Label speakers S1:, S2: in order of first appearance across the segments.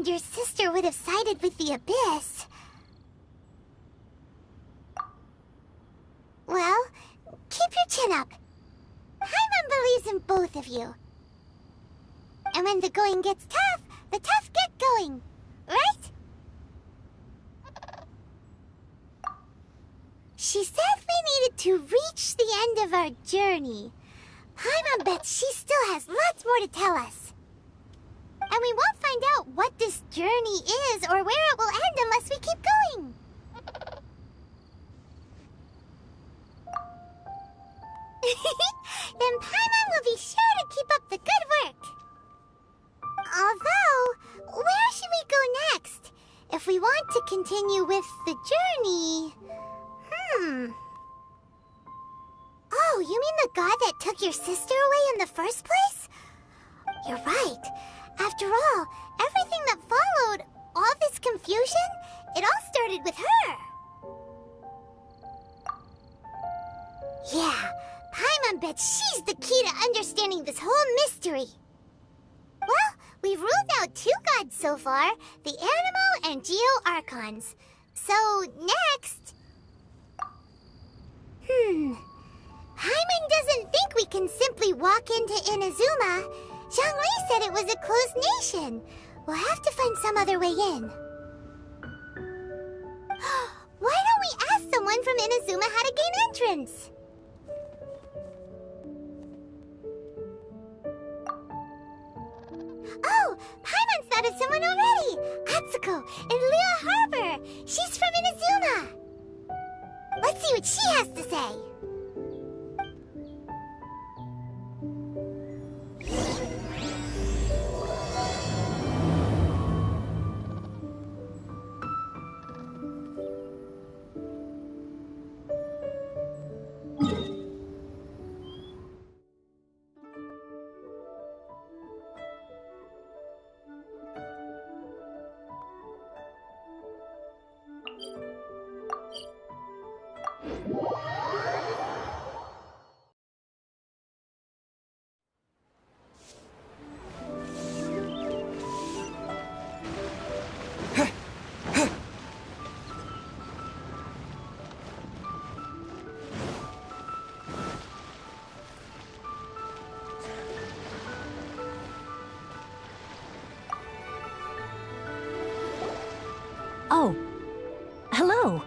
S1: assumed your sister would have sided with the Abyss. Well, keep your chin up. Paimon believes in both of you. And when the going gets tough, the tough get going, right? She said we needed to reach the end of our journey. Paimon bets she still has lots more to tell us. And we won't find out what this journey is or where it will end unless we keep going. Then Paimon will be sure to keep up the good work. Although, where should we go next? If we want to continue with the journey... Oh, you mean the god that took your sister away in the first place? You're right. After all, everything that followed, all this confusion, it all started with her. Yeah, Paimon bets she's the key to understanding this whole mystery. Well, we've ruled out 2 gods so far, the Animo and Geo Archons. So, next... Paimon doesn't think we can simply walk into Inazuma. Zhongli said it was a closed nation. We'll have to find some other way in. Why don't we ask someone from Inazuma how to gain entrance? Oh, Paimon's thought of someone already! Atsuko in Liyue Harbor! She's from Inazuma! Let's see what she has to say!
S2: Oh. Hello.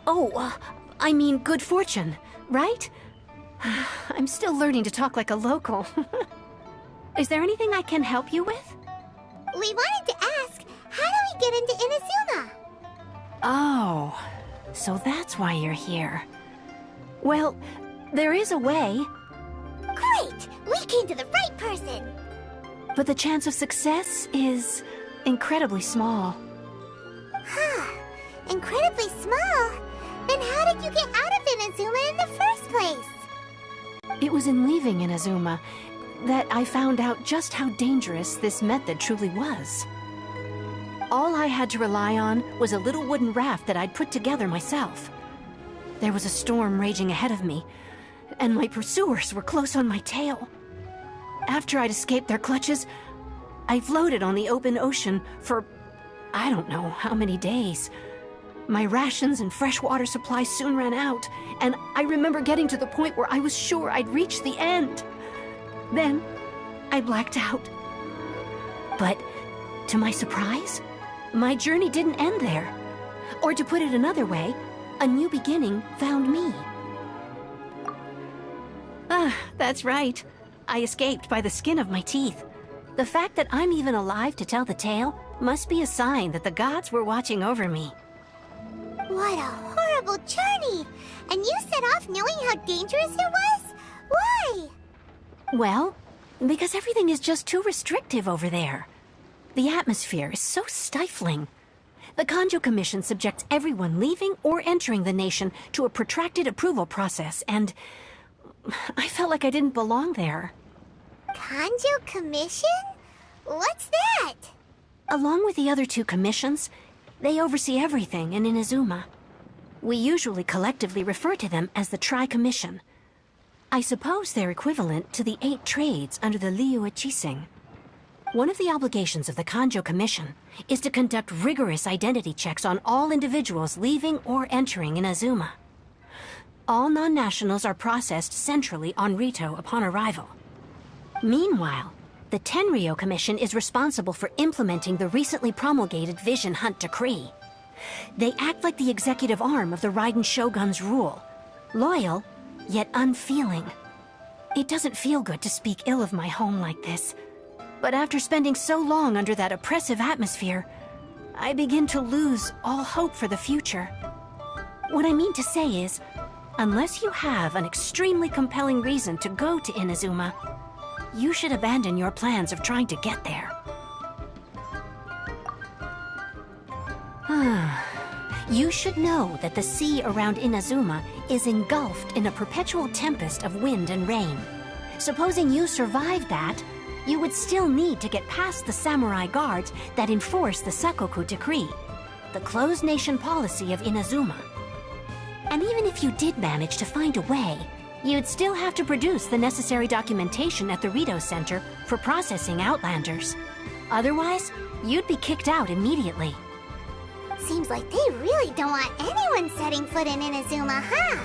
S2: Oh, I mean good fortune, right? I'm still learning to talk like a local. Is there anything I can help you with?
S1: We wanted to ask, how do we get into Inazuma?
S2: Oh, so that's why you're here. Well, there is a way.
S1: Great! We came to the right person!
S2: But the chance of success is incredibly small.
S1: Huh. Incredibly small? Then how did you get out of Inazuma in the first place?
S2: It was in leaving Inazuma that I found out just how dangerous this method truly was. All I had to rely on was a little wooden raft that I'd put together myself. There was a storm raging ahead of me, and my pursuers were close on my tail. After I'd escaped their clutches, I floated on the open ocean for I don't know how many days. My rations and fresh water supply soon ran out, and I remember getting to the point where I was sure I'd reached the end. Then, I blacked out. But, to my surprise, my journey didn't end there. Or to put it another way, a new beginning found me. Ah, that's right. I escaped by the skin of my teeth. The fact that I'm even alive to tell the tale must be a sign that the gods were watching over me.
S1: What a horrible journey! And you set off knowing how dangerous it was? Why?
S2: Well, because everything is just too restrictive over there. The atmosphere is so stifling. The Kanjo Commission subjects everyone leaving or entering the nation to a protracted approval process, and I felt like I didn't belong there.
S1: Kanjo Commission? What's that?
S2: Along with the other 2 commissions, they oversee everything in Inazuma. We usually collectively refer to them as the Tri-Commission. I suppose they're equivalent to the 8 trades under the Liyue Chising. One of the obligations of the Kanjo Commission is to conduct rigorous identity checks on all individuals leaving or entering Inazuma. All non-nationals are processed centrally on Rito upon arrival. Meanwhile, the Tenryo Commission is responsible for implementing the recently promulgated Vision Hunt Decree. They act like the executive arm of the Raiden Shogun's rule, loyal, yet unfeeling. It doesn't feel good to speak ill of my home like this, but after spending so long under that oppressive atmosphere, I begin to lose all hope for the future. What I mean to say is, unless you have an extremely compelling reason to go to Inazuma, you should abandon your plans of trying to get there. You should know that the sea around Inazuma is engulfed in a perpetual tempest of wind and rain. Supposing you survived that, you would still need to get past the samurai guards that enforce the Sakoku Decree, the closed nation policy of Inazuma. And even if you did manage to find a way, you'd still have to produce the necessary documentation at the Rito Center for processing Outlanders. Otherwise, you'd be kicked out immediately.
S1: Seems like they really don't want anyone setting foot in Inazuma, huh?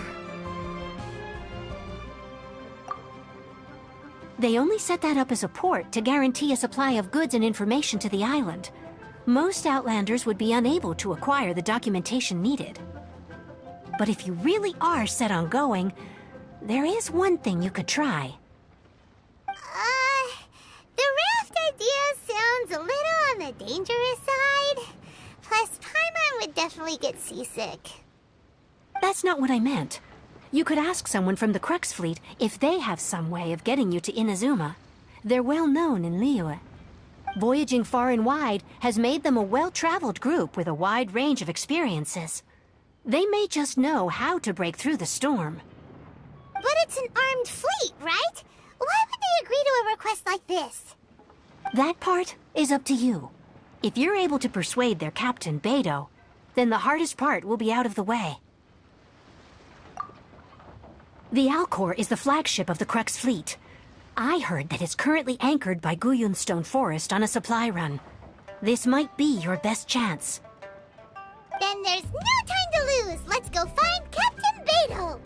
S2: They only set that up as a port to guarantee a supply of goods and information to the island. Most Outlanders would be unable to acquire the documentation needed. But if you really are set on going, there is one thing you could try.
S1: The raft idea sounds a little on the dangerous side. Plus, Paimon would definitely get seasick.
S2: That's not what I meant. You could ask someone from the Crux fleet if they have some way of getting you to Inazuma. They're well known in Liyue. Voyaging far and wide has made them a well-traveled group with a wide range of experiences. They may just know how to break through the storm.
S1: But it's an armed fleet, right? Why would they agree to a request like this?
S2: That part is up to you. If you're able to persuade their captain, Beidou, then the hardest part will be out of the way. The Alcor is the flagship of the Crux fleet. I heard that it's currently anchored by Guyunstone Forest on a supply run. This might be your best chance.
S1: Then there's no time to lose. Let's go find Captain Beidou.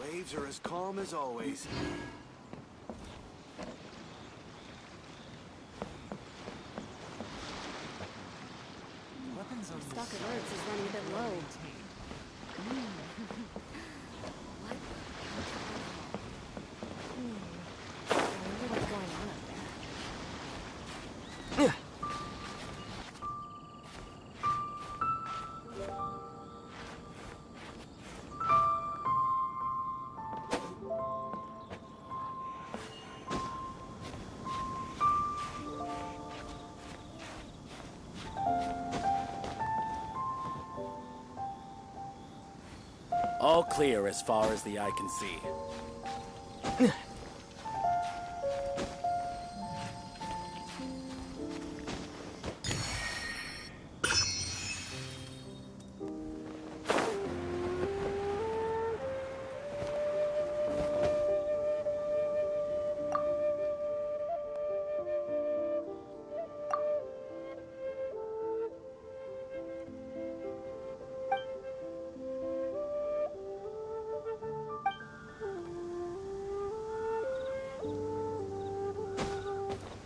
S3: Waves are as calm as always.
S4: Our stock of herbs is running a bit low. What? I wonder what's going on up there.
S5: All clear as far as the eye can see.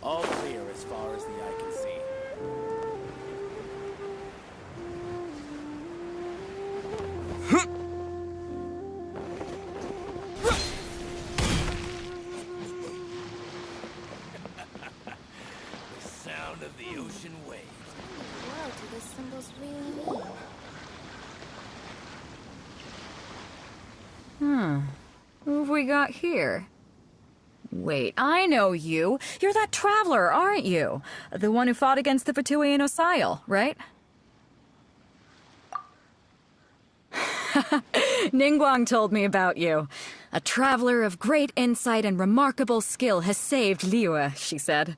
S5: All clear as far as the eye can see. The sound of the ocean waves.
S4: What do the symbols really mean?
S6: Who have we got here? Wait, I know you. You're that traveler, aren't you? The one who fought against the Waktunya in Osile, right? Ningguang told me about you. A traveler of great insight and remarkable skill has saved Liyue, she said.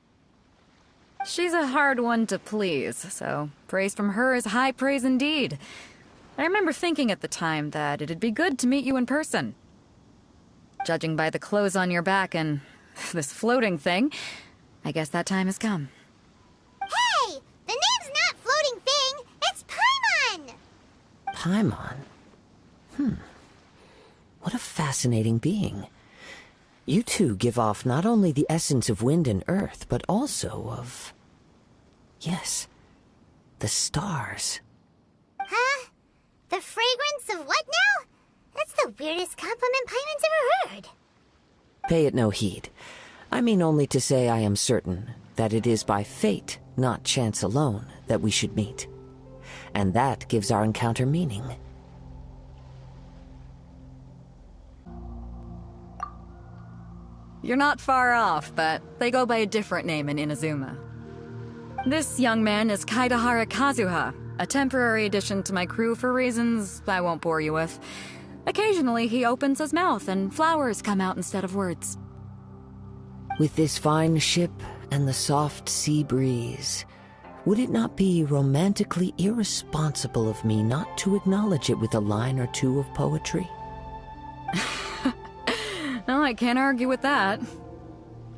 S6: She's a hard one to please, so praise from her is high praise indeed. I remember thinking at the time that it'd be good to meet you in person. Judging by the clothes on your back and this floating thing, I guess that time has come.
S1: Hey! The name's not Floating Thing, it's Paimon!
S7: Paimon? What a fascinating being. You two give off not only the essence of wind and earth, but also of... yes, the stars.
S1: Huh? The fragrance of what now? That's the weirdest compliment Paimon's ever heard.
S7: Pay it no heed. I mean only to say I am certain that it is by fate, not chance alone, that we should meet. And that gives our encounter meaning.
S6: You're not far off, but they go by a different name in Inazuma. This young man is Kaidahara Kazuha, a temporary addition to my crew for reasons I won't bore you with. Occasionally, he opens his mouth and flowers come out instead of words.
S7: With this fine ship and the soft sea breeze, would it not be romantically irresponsible of me not to acknowledge it with a line or two of poetry?
S6: Well, I can't argue with that.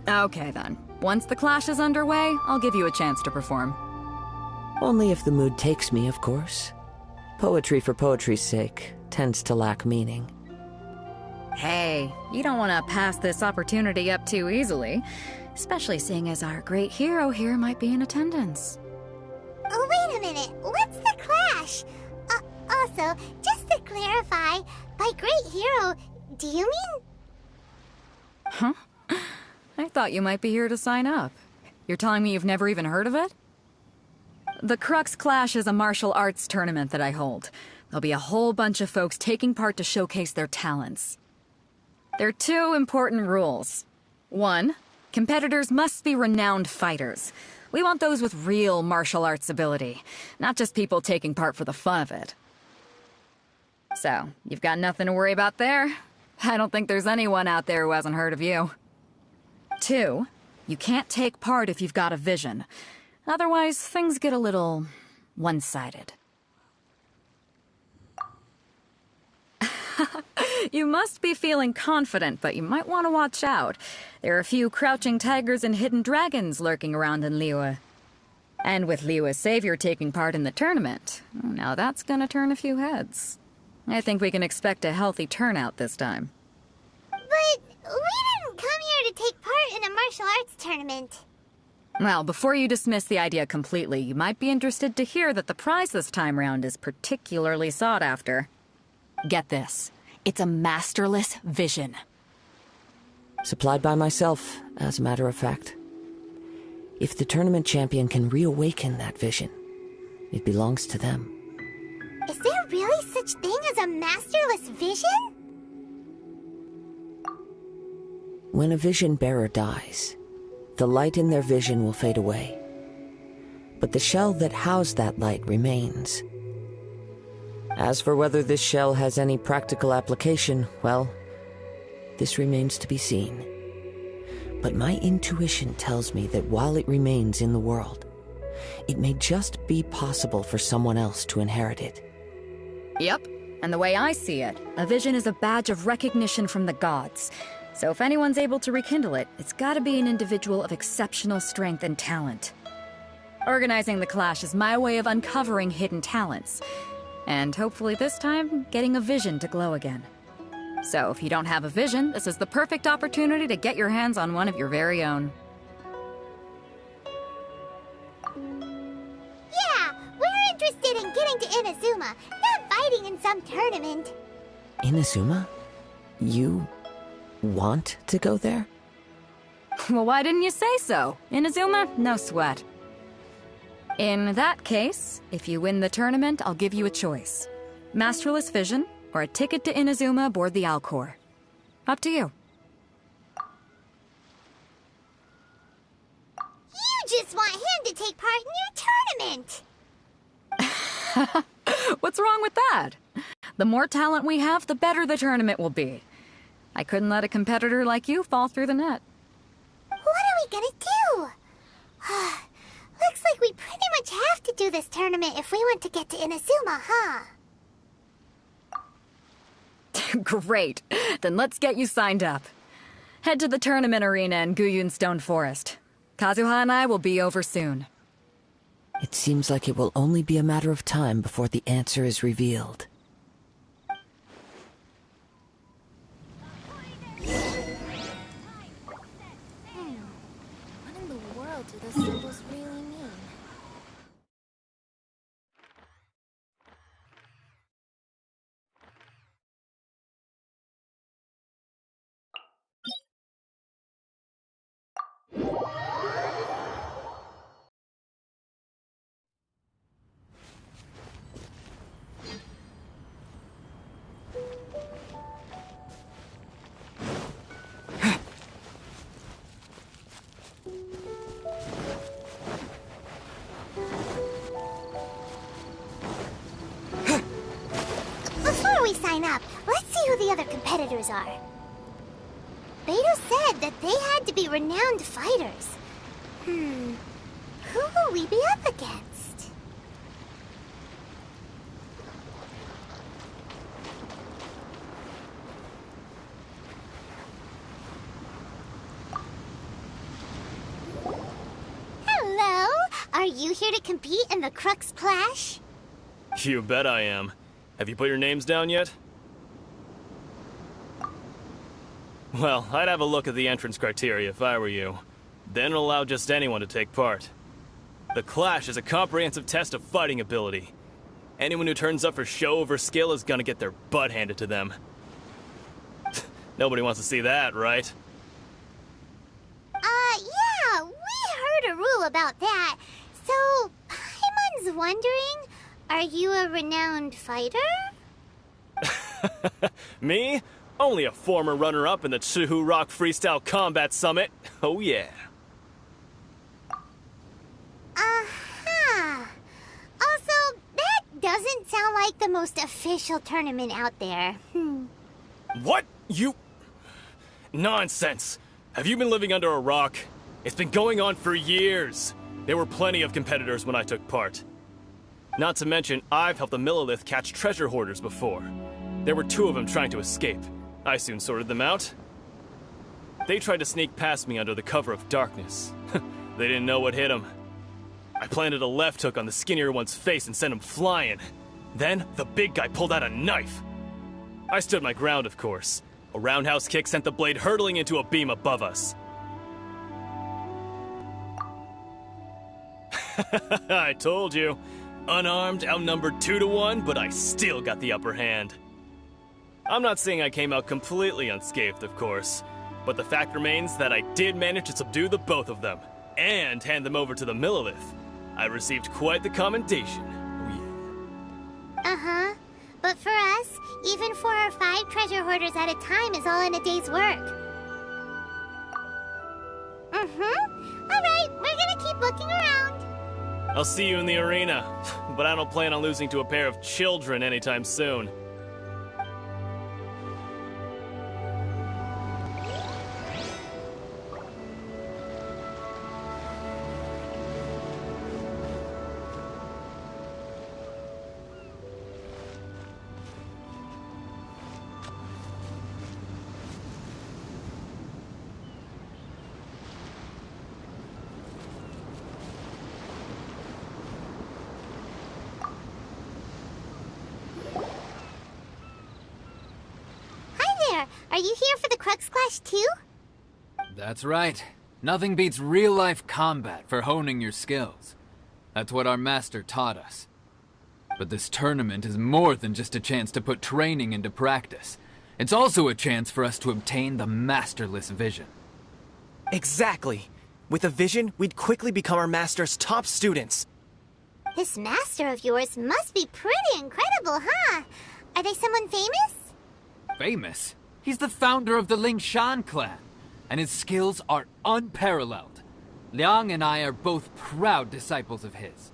S6: Okay then. Once the clash is underway, I'll give you a chance to perform.
S7: Only if the mood takes me, of course. Poetry for poetry's sake tends to lack meaning.
S6: Hey, you don't want to pass this opportunity up too easily, especially seeing as our great hero here might be in attendance.
S1: Oh, wait a minute. What's the clash? Also, just to clarify, by great hero, do you mean...
S6: Huh? I thought you might be here to sign up. You're telling me you've never even heard of it? The Crux Clash is a martial arts tournament that I hold. There'll be a whole bunch of folks taking part to showcase their talents. There are 2 important rules. 1, competitors must be renowned fighters. We want those with real martial arts ability, not just people taking part for the fun of it. So, you've got nothing to worry about there. I don't think there's anyone out there who hasn't heard of you. 2, you can't take part if you've got a vision. Otherwise, things get a little one-sided. You must be feeling confident, but you might want to watch out. There are a few crouching tigers and hidden dragons lurking around in Liyue. And with Liyue's savior taking part in the tournament, now that's gonna turn a few heads. I think we can expect a healthy turnout this time.
S1: But we didn't come here to take part in a martial arts tournament.
S6: Well, before you dismiss the idea completely, you might be interested to hear that the prize this time round is particularly sought after. Get this. It's a masterless vision.
S7: Supplied by myself, as a matter of fact. If the tournament champion can reawaken that vision, it belongs to them.
S1: Is there really such thing as a masterless vision?
S7: When a vision bearer dies, the light in their vision will fade away. But the shell that housed that light remains. As for whether this shell has any practical application, well, this remains to be seen. But my intuition tells me that while it remains in the world, it may just be possible for someone else to inherit it.
S6: Yep, and the way I see it, a vision is a badge of recognition from the gods. So if anyone's able to rekindle it, it's gotta be an individual of exceptional strength and talent. Organizing the clash is my way of uncovering hidden talents. And hopefully this time, getting a vision to glow again. So if you don't have a vision, this is the perfect opportunity to get your hands on one of your very own.
S1: Yeah, we're interested in getting to Inazuma, not fighting in some tournament.
S7: Inazuma? You want to go there?
S6: Well, why didn't you say so? Inazuma, no sweat. In that case, if you win the tournament, I'll give you a choice. Masterless Vision, or a ticket to Inazuma aboard the Alcor. Up to you.
S1: just want him to take part in your tournament.
S6: What's wrong with that? The more talent we have, the better the tournament will be. I couldn't let a competitor like you fall through the net.
S1: What are we gonna do? Looks like we pretty much have to do this tournament if we want to get to Inazuma, huh?
S6: Great. Then let's get you signed up. Head to the tournament arena in Guyun Stone Forest. Kazuha and I will be over soon.
S7: It seems like it will only be a matter of time before the answer is revealed.
S4: What in the world do those symbols really mean?
S1: Before we sign up, let's see who the other competitors are. Beto said that they had to be renowned fighters. Who will we be up against? Hello! Are you here to compete in the Crux Clash?
S8: You bet I am. Have you put your names down yet? Well, I'd have a look at the entrance criteria if I were you. Then allow just anyone to take part. The Clash is a comprehensive test of fighting ability. Anyone who turns up for show over skill is gonna get their butt handed to them. Nobody wants to see that, right?
S1: Yeah, we heard a rule about that. So, Paimon's wondering, are you a renowned fighter?
S8: Me? Only a former runner-up in the Chihu Rock Freestyle Combat Summit. Oh yeah.
S1: Uh-huh. Also, that doesn't sound like the most official tournament out there.
S8: What? You... Nonsense. Have you been living under a rock? It's been going on for years. There were plenty of competitors when I took part. Not to mention, I've helped the Millilith catch treasure hoarders before. There were 2 of them trying to escape. I soon sorted them out. They tried to sneak past me under the cover of darkness. They didn't know what hit them. I planted a left hook on the skinnier one's face and sent him flying. Then, the big guy pulled out a knife. I stood my ground, of course. A roundhouse kick sent the blade hurtling into a beam above us. I told you. Unarmed, outnumbered 2 to 1, but I still got the upper hand. I'm not saying I came out completely unscathed, of course, but the fact remains that I did manage to subdue the both of them, and hand them over to the Millilith. I received quite the commendation. Oh, yeah.
S1: Uh-huh. But for us, even 4 or 5 treasure hoarders at a time is all in a day's work. Alright, we're gonna keep looking around.
S8: I'll see you in the arena, but I don't plan on losing to a pair of children anytime soon.
S1: Are you here for the Crux Clash too?
S9: That's right. Nothing beats real-life combat for honing your skills. That's what our master taught us. But this tournament is more than just a chance to put training into practice. It's also a chance for us to obtain the masterless vision.
S10: Exactly. With a vision, we'd quickly become our master's top students.
S1: This master of yours must be pretty incredible, huh? Are they someone famous?
S9: Famous? He's the founder of the Lingshan clan, and his skills are unparalleled. Liang and I are both proud disciples of his.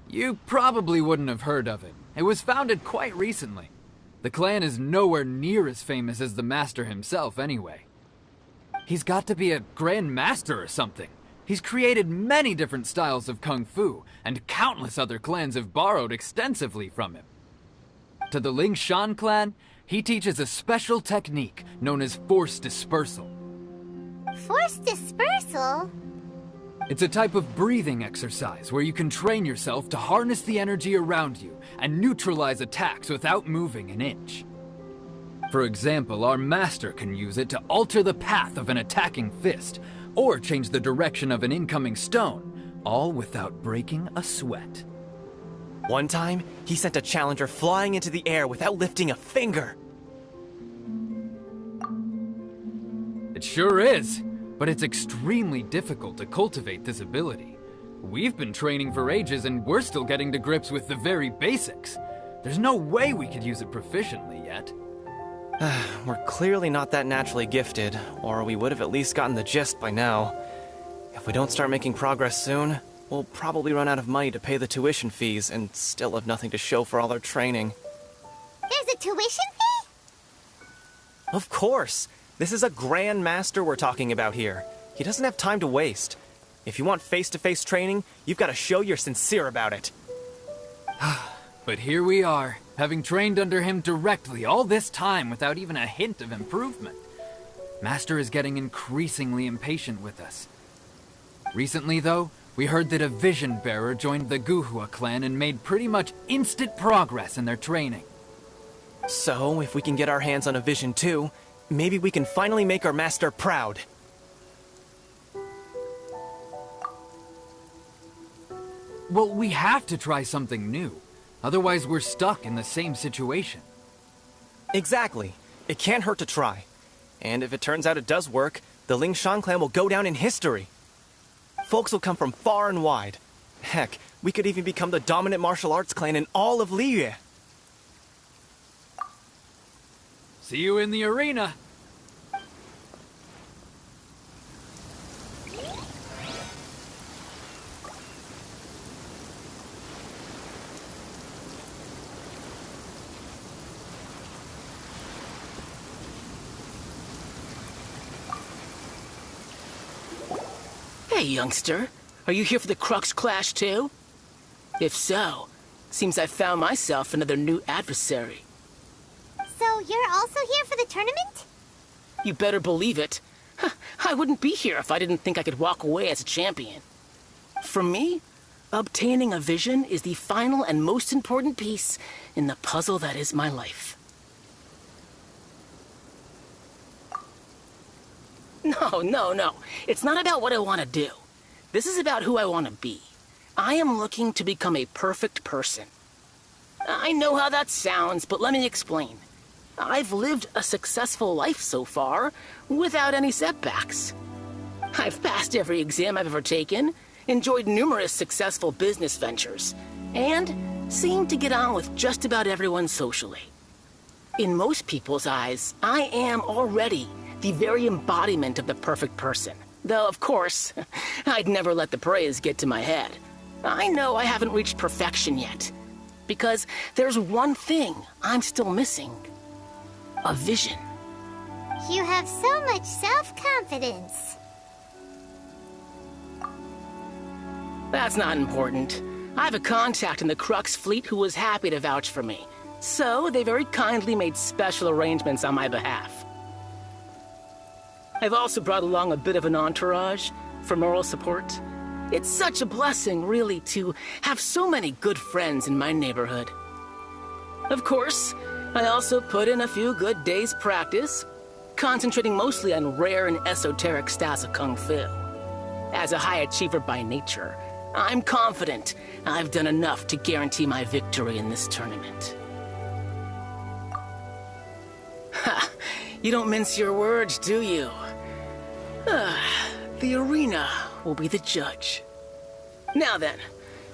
S9: You probably wouldn't have heard of it. It was founded quite recently. The clan is nowhere near as famous as the master himself, anyway. He's got to be a Grand Master or something. He's created many different styles of Kung Fu, and countless other clans have borrowed extensively from him. To the Ling Shan clan, he teaches a special technique known as Force Dispersal.
S1: Force dispersal?
S9: It's a type of breathing exercise where you can train yourself to harness the energy around you and neutralize attacks without moving an inch. For example, our master can use it to alter the path of an attacking fist, or change the direction of an incoming stone, all without breaking a sweat.
S10: One time, he sent a challenger flying into the air without lifting a finger.
S9: It sure is, but it's extremely difficult to cultivate this ability. We've been training for ages and we're still getting to grips with the very basics. There's no way we could use it proficiently yet.
S10: We're clearly not that naturally gifted, or we would have at least gotten the gist by now. If we don't start making progress soon, we'll probably run out of money to pay the tuition fees and still have nothing to show for all our training.
S1: There's a tuition fee?
S10: Of course! This is a Grand Master we're talking about here. He doesn't have time to waste. If you want face-to-face training, you've got to show you're sincere about it.
S9: But here we are, having trained under him directly all this time without even a hint of improvement. Master is getting increasingly impatient with us. Recently, though, we heard that a Vision Bearer joined the Guhua clan and made pretty much instant progress in their training.
S10: So, if we can get our hands on a Vision too, maybe we can finally make our master proud.
S9: Well, we have to try something new. Otherwise, we're stuck in the same situation.
S10: Exactly. It can't hurt to try. And if it turns out it does work, the Ling Shan clan will go down in history. Folks will come from far and wide. Heck, we could even become the dominant martial arts clan in all of Liyue.
S9: See you in the arena.
S11: Hey, youngster. Are you here for the Crux clash, too? If so, seems I found myself another new adversary.
S1: So you're also here for the tournament?
S11: You better believe it. I wouldn't be here if I didn't think I could walk away as a champion. For me, obtaining a vision is the final and most important piece in the puzzle that is my life. No. It's not about what I want to do. This is about who I want to be. I am looking to become a perfect person. I know how that sounds, but let me explain. I've lived a successful life so far, without any setbacks. I've passed every exam I've ever taken, enjoyed numerous successful business ventures, and seemed to get on with just about everyone socially. In most people's eyes, I am already the very embodiment of the perfect person. Though, of course, I'd never let the praise get to my head. I know I haven't reached perfection yet, because there's one thing I'm still missing. A vision.
S1: You have so much self-confidence.
S11: That's not important. I have a contact in the Crux fleet who was happy to vouch for me, so they very kindly made special arrangements on my behalf. I've also brought along a bit of an entourage for moral support. It's such a blessing, really, to have so many good friends in my neighborhood. Of course, I also put in a few good days' practice, concentrating mostly on rare and esoteric styles of Kung Fu. As a high achiever by nature, I'm confident I've done enough to guarantee my victory in this tournament. Ha! You don't mince your words, do you? The arena will be the judge. Now then,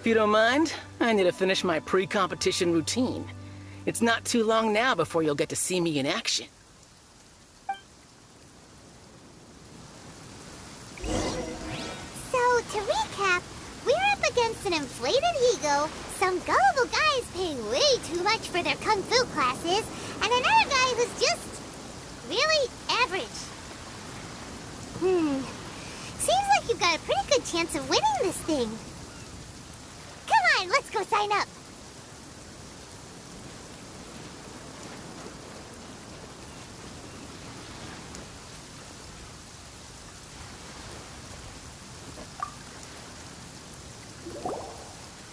S11: if you don't mind, I need to finish my pre-competition routine. It's not too long now before you'll get to see me in action.
S1: ago, some gullible guy's paying way too much for their kung fu classes, and another guy who's just really average. Seems like you've got a pretty good chance of winning this thing. Come on, let's go sign up.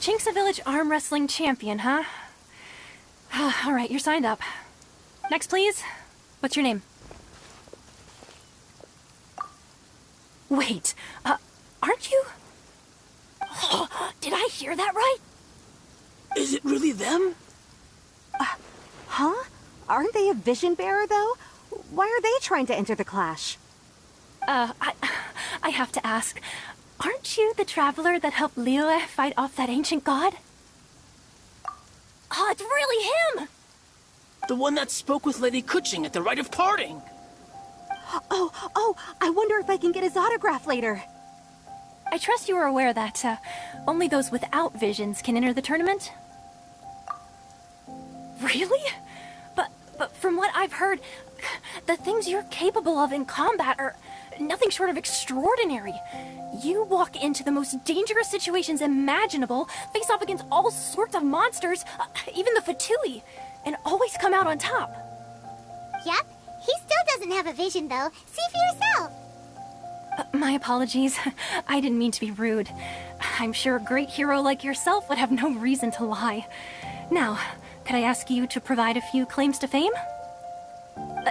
S2: Chinksa Village arm wrestling champion, huh? All right, you're signed up. Next, please. What's your name? Wait, aren't you? Did I hear that right?
S11: Is it really them?
S12: Huh? Aren't they a vision bearer, though? Why are they trying to enter the clash?
S2: I have to ask. Aren't you the traveler that helped Liyue fight off that ancient god? Oh, it's really him!
S11: The one that spoke with Lady Kuching at the rite of parting.
S12: Oh, I wonder if I can get his autograph later.
S2: I trust you are aware that, only those without visions can enter the tournament? Really? But from what I've heard, the things you're capable of in combat are nothing short of extraordinary. You walk into the most dangerous situations imaginable, face off against all sorts of monsters, even the Fatui, and always come out on top.
S1: Yep, he still doesn't have a vision, though. See for yourself.
S2: My apologies. I didn't mean to be rude. I'm sure a great hero like yourself would have no reason to lie. Now, could I ask you to provide a few claims to fame?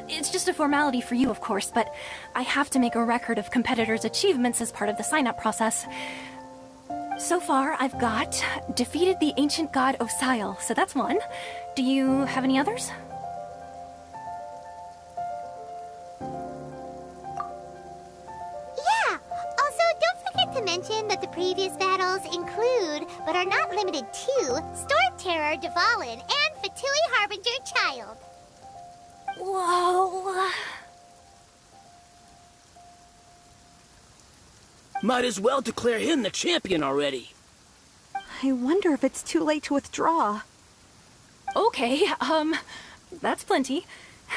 S2: It's just a formality for you, of course, but I have to make a record of competitors' achievements as part of the sign-up process. So far, I've got defeated the ancient god Osail, so that's one. Do you have any others?
S1: Yeah! Also, don't forget to mention that the previous battles include, but are not limited to, Storm Terror Dvalin and Fatui Harbinger Child.
S2: Whoa...
S11: Might as well declare him the champion already.
S12: I wonder if it's too late to withdraw.
S2: Okay, that's plenty.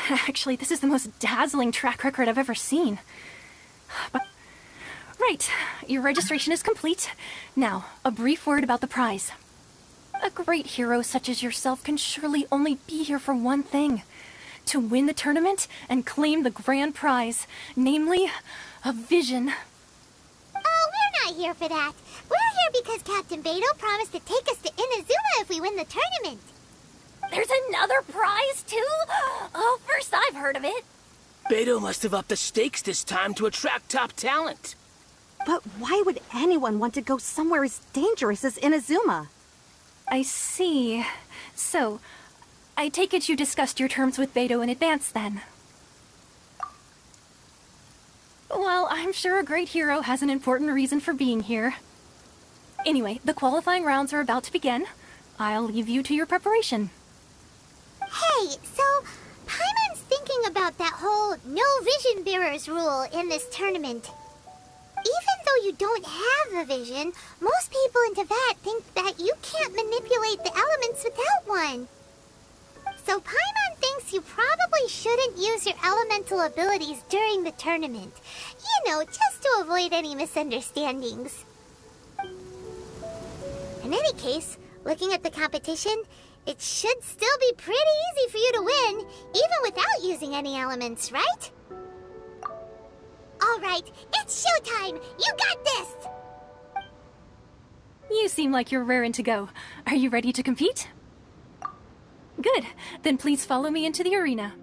S2: Actually, this is the most dazzling track record I've ever seen. But... Right, your registration is complete. Now, a brief word about the prize. A great hero such as yourself can surely only be here for one thing. To win the tournament and claim the grand prize, namely, a vision.
S1: Oh, we're not here for that. We're here because Captain Beidou promised to take us to Inazuma if we win the tournament.
S2: There's another prize, too? Oh, first I've heard of it.
S11: Beidou must have upped the stakes this time to attract top talent.
S12: But why would anyone want to go somewhere as dangerous as Inazuma?
S2: I see. So, I take it you discussed your terms with Beidou in advance, then? Well, I'm sure a great hero has an important reason for being here. Anyway, the qualifying rounds are about to begin. I'll leave you to your preparation.
S1: Hey, so Paimon's thinking about that whole no vision bearers rule in this tournament. Even though you don't have a vision, most people in Teyvat think that you can't manipulate the elements without one. So Paimon thinks you probably shouldn't use your elemental abilities during the tournament. You know, just to avoid any misunderstandings. In any case, looking at the competition, it should still be pretty easy for you to win, even without using any elements, right? Alright, it's showtime! You got this!
S2: You seem like you're raring to go. Are you ready to compete? Good. Then please follow me into the arena.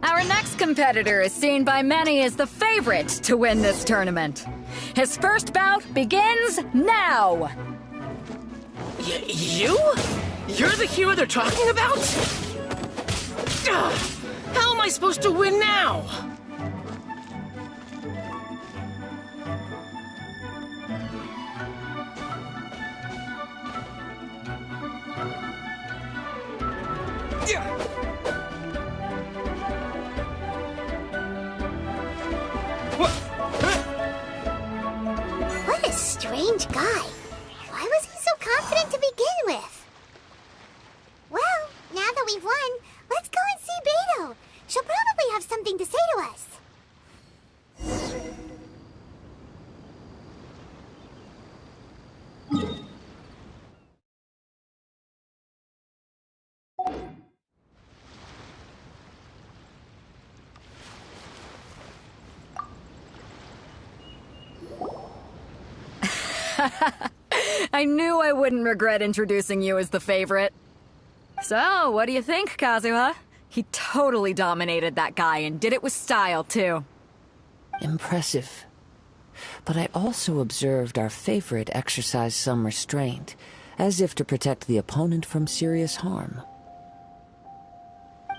S6: Our next competitor is seen by many as the favorite to win this tournament. His first bout begins now!
S11: You? You're the hero they're talking about? How am I supposed to win now?
S6: I knew I wouldn't regret introducing you as the favorite. So, what do you think, Kazuha? He totally dominated that guy and did it with style, too.
S7: Impressive. But I also observed our favorite exercise some restraint, as if to protect the opponent from serious harm.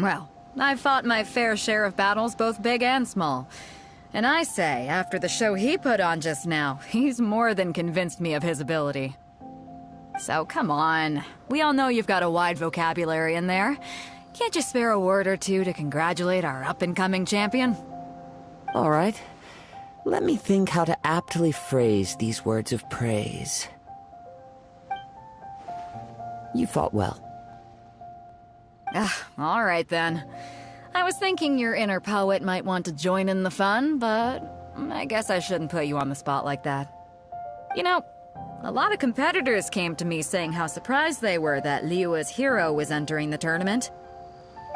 S6: Well, I've fought my fair share of battles, both big and small. And I say, after the show he put on just now, he's more than convinced me of his ability. So come on, we all know you've got a wide vocabulary in there. Can't you spare a word or two to congratulate our up-and-coming champion?
S7: All right. Let me think how to aptly phrase these words of praise. You fought well.
S6: All right then. I was thinking your inner poet might want to join in the fun, but I guess I shouldn't put you on the spot like that. You know, a lot of competitors came to me saying how surprised they were that Liyue's hero was entering the tournament.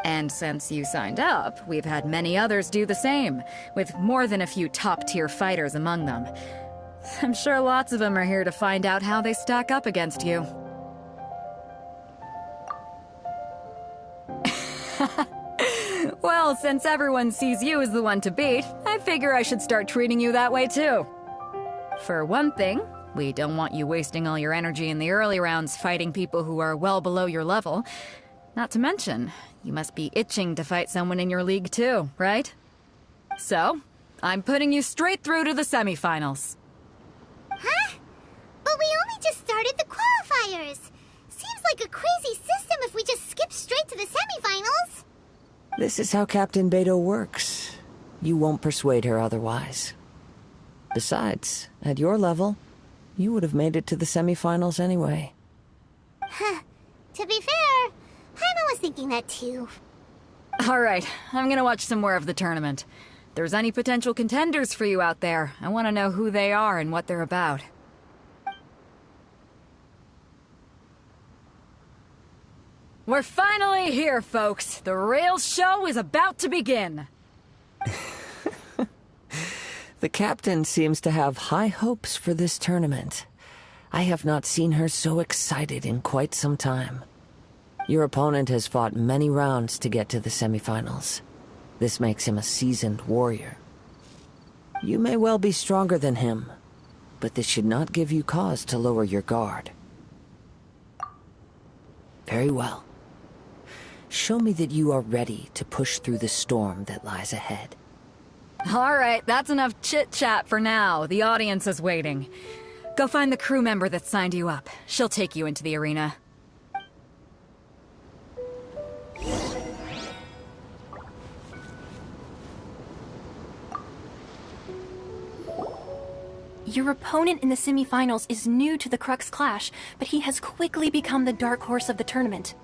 S6: And since you signed up, we've had many others do the same, with more than a few top-tier fighters among them. I'm sure lots of them are here to find out how they stack up against you. Well, since everyone sees you as the one to beat, I figure I should start treating you that way too. For one thing, we don't want you wasting all your energy in the early rounds fighting people who are well below your level. Not to mention, you must be itching to fight someone in your league too, right? So, I'm putting you straight through to the semifinals.
S1: Huh? But we only just started the qualifiers. Seems like a crazy system if we just skip straight to the semifinals.
S7: This is how Captain Beto works. You won't persuade her otherwise. Besides, at your level, you would have made it to the semifinals anyway.
S1: Huh. To be fair, Paimon was thinking that too.
S6: Alright, I'm gonna watch some more of the tournament. If there's any potential contenders for you out there, I want to know who they are and what they're about. We're finally here, folks. The real show is about to begin.
S7: The captain seems to have high hopes for this tournament. I have not seen her so excited in quite some time. Your opponent has fought many rounds to get to the semifinals. This makes him a seasoned warrior. You may well be stronger than him, but this should not give you cause to lower your guard. Very well. Show me that you are ready to push through the storm that lies ahead.
S6: Alright, that's enough chit-chat for now. The audience is waiting. Go find the crew member that signed you up. She'll take you into the arena.
S13: Your opponent in the semifinals is new to the Crux clash, but he has quickly become the dark horse of the tournament.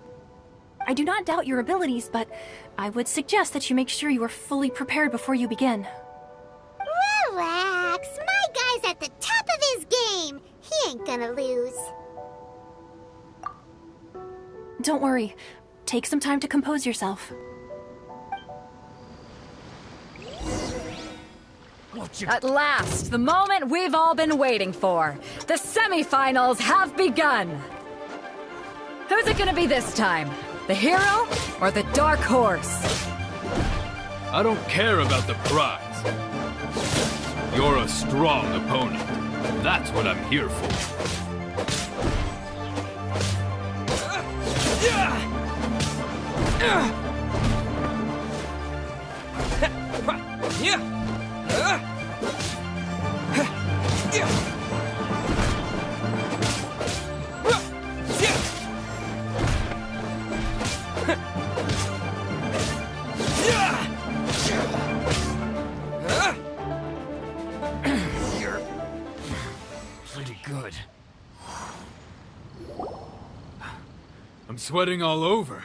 S13: I do not doubt your abilities, but I would suggest that you make sure you are fully prepared before you begin.
S1: Relax. My guy's at the top of his game. He ain't gonna lose.
S13: Don't worry. Take some time to compose yourself.
S6: At last, the moment we've all been waiting for. The semifinals have begun. Who's it gonna be this time? The hero or the dark horse?
S9: I don't care about the prize. You're a strong opponent. That's what I'm here for.
S14: You're pretty good.
S9: I'm sweating all over.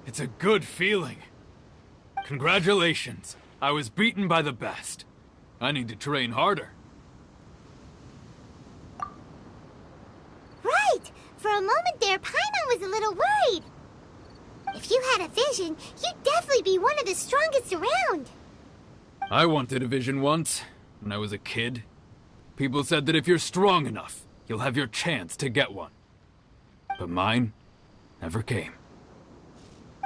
S9: It's a good feeling. Congratulations. I was beaten by the best. I need to train harder.
S1: Right! For a moment there, Paimon was a little worried. If you had a vision, you'd definitely be one of the strongest around.
S9: I wanted a vision once, when I was a kid. People said that if you're strong enough, you'll have your chance to get one. But mine never came.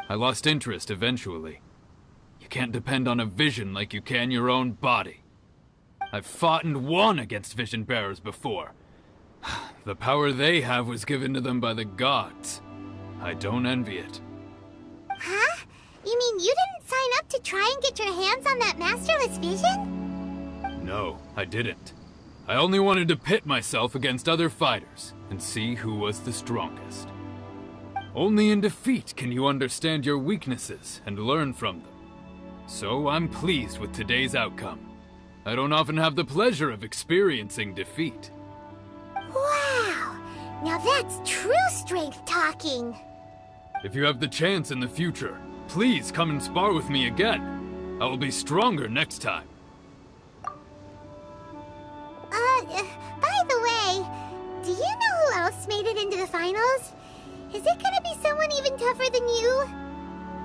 S9: I lost interest eventually. You can't depend on a vision like you can your own body. I've fought and won against vision bearers before. The power they have was given to them by the gods. I don't envy it.
S1: Huh? You mean you didn't sign up to try and get your hands on that masterless vision?
S9: No, I didn't. I only wanted to pit myself against other fighters and see who was the strongest. Only in defeat can you understand your weaknesses and learn from them. So I'm pleased with today's outcome. I don't often have the pleasure of experiencing defeat.
S1: Wow! Now that's true strength talking.
S9: If you have the chance in the future, please come and spar with me again. I will be stronger next time.
S1: By the way, do you know who else made it into the finals? Is it gonna be someone even tougher than you?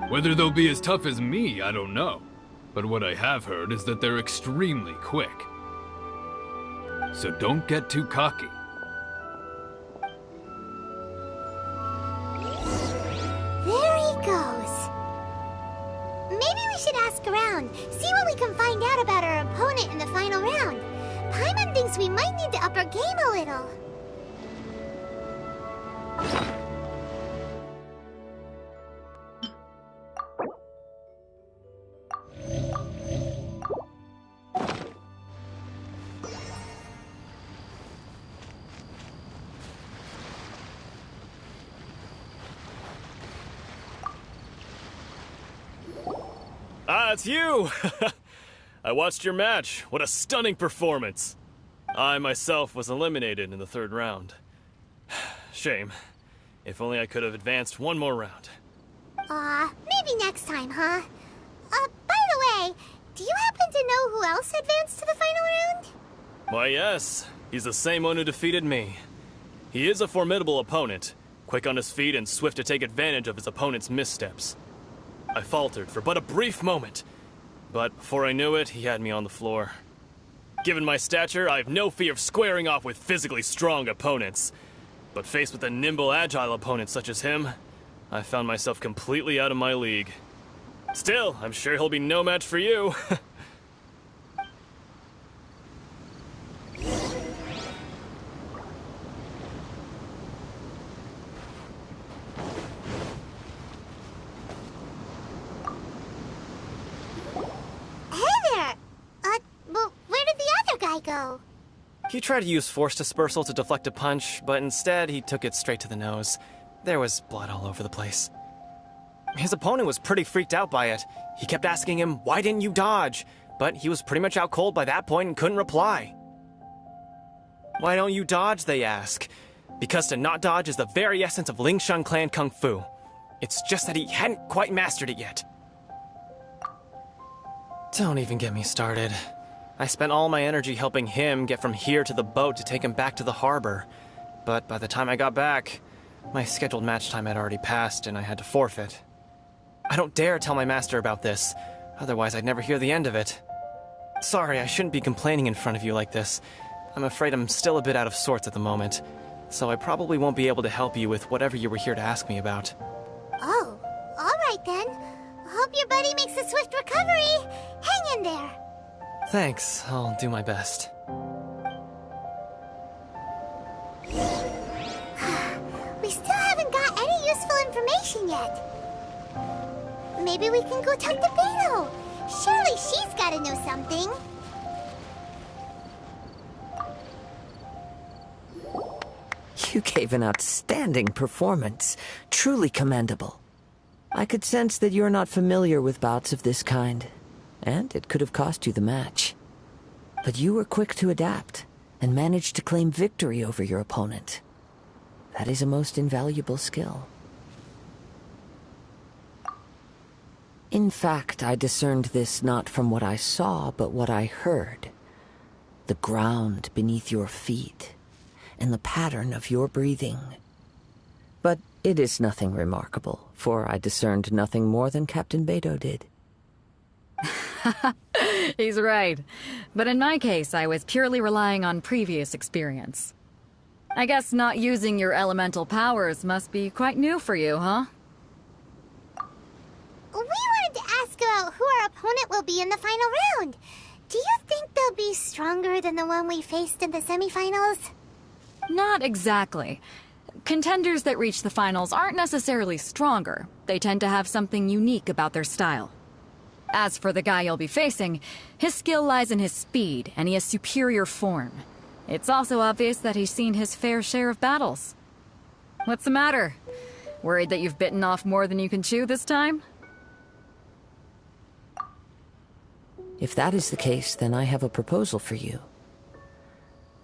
S9: Whether they'll be as tough as me, I don't know. But what I have heard is that they're extremely quick. So don't get too cocky.
S1: There he goes. Maybe we should ask around, see what we can find out about our opponent in the final round. Paimon thinks we might need to up our game a little.
S8: Ah, it's you! I watched your match. What a stunning performance. I myself was eliminated in the third round. Shame. If only I could have advanced one more round.
S1: Maybe next time, huh? By the way, do you happen to know who else advanced to the final round?
S8: Why, yes. He's the same one who defeated me. He is a formidable opponent, quick on his feet and swift to take advantage of his opponent's missteps. I faltered for but a brief moment, but before I knew it, he had me on the floor. Given my stature, I have no fear of squaring off with physically strong opponents. But faced with a nimble, agile opponent such as him, I found myself completely out of my league. Still, I'm sure he'll be no match for you.
S1: Go.
S10: He tried to use force dispersal to deflect a punch, but instead he took it straight to the nose. There was blood all over the place. His opponent was pretty freaked out by it. He kept asking him, "Why didn't you dodge?" But he was pretty much out cold by that point and couldn't reply. "Why don't you dodge?" they ask. Because to not dodge is the very essence of Lingshan clan kung fu. It's just that he hadn't quite mastered it yet. Don't even get me started. I spent all my energy helping him get from here to the boat to take him back to the harbor. But by the time I got back, my scheduled match time had already passed and I had to forfeit. I don't dare tell my master about this, otherwise I'd never hear the end of it. Sorry, I shouldn't be complaining in front of you like this. I'm afraid I'm still a bit out of sorts at the moment, so I probably won't be able to help you with whatever you were here to ask me about.
S1: Oh, alright then. Hope your buddy makes a swift recovery. Hang in there.
S10: Thanks, I'll do my best.
S1: We still haven't got any useful information yet. Maybe we can go talk to Beto. Surely she's gotta know something.
S7: You gave an outstanding performance. Truly commendable. I could sense that you're not familiar with bouts of this kind, and it could have cost you the match. But you were quick to adapt, and managed to claim victory over your opponent. That is a most invaluable skill. In fact, I discerned this not from what I saw, but what I heard. The ground beneath your feet, and the pattern of your breathing. But it is nothing remarkable, for I discerned nothing more than Captain Beto did.
S6: He's right. But in my case, I was purely relying on previous experience. I guess not using your elemental powers must be quite new for you, huh?
S1: We wanted to ask about who our opponent will be in the final round. Do you think they'll be stronger than the one we faced in the semifinals?
S6: Not exactly. Contenders that reach the finals aren't necessarily stronger. They tend to have something unique about their style. As for the guy you'll be facing, his skill lies in his speed, and he has superior form. It's also obvious that he's seen his fair share of battles. What's the matter? Worried that you've bitten off more than you can chew this time?
S7: If that is the case, then I have a proposal for you.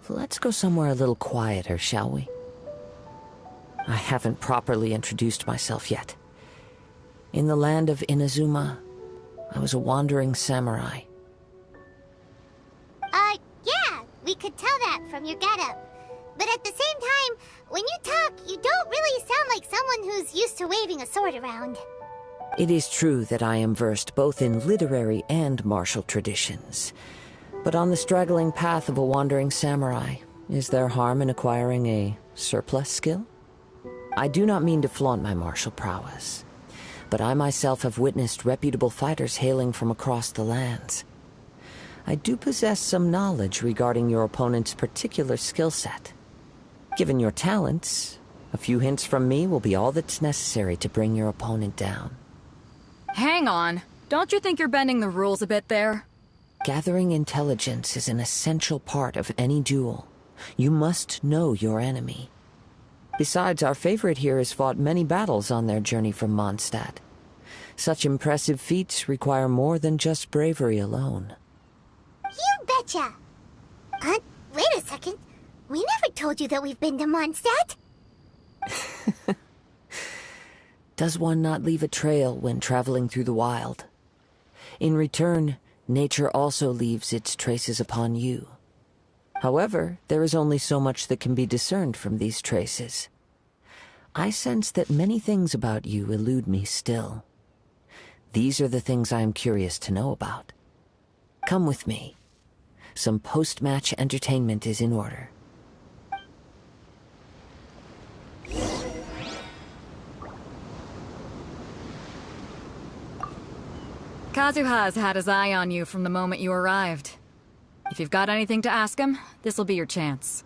S7: Let's go somewhere a little quieter, shall we? I haven't properly introduced myself yet. In the land of Inazuma, I was a wandering samurai.
S1: Yeah, we could tell that from your getup. But at the same time, when you talk, you don't really sound like someone who's used to waving a sword around.
S7: It is true that I am versed both in literary and martial traditions. But on the straggling path of a wandering samurai, is there harm in acquiring a surplus skill? I do not mean to flaunt my martial prowess, but I myself have witnessed reputable fighters hailing from across the lands. I do possess some knowledge regarding your opponent's particular skill set. Given your talents, a few hints from me will be all that's necessary to bring your opponent down.
S6: Hang on. Don't you think you're bending the rules a bit there?
S7: Gathering intelligence is an essential part of any duel. You must know your enemy. Besides, our favorite here has fought many battles on their journey from Mondstadt. Such impressive feats require more than just bravery alone.
S1: You betcha! Wait a second. We never told you that we've been to Mondstadt.
S7: Does one not leave a trail when traveling through the wild? In return, nature also leaves its traces upon you. However, there is only so much that can be discerned from these traces. I sense that many things about you elude me still. These are the things I am curious to know about. Come with me. Some post-match entertainment is in order.
S6: Kazuha's had his eye on you from the moment you arrived. If you've got anything to ask him, this'll be your chance.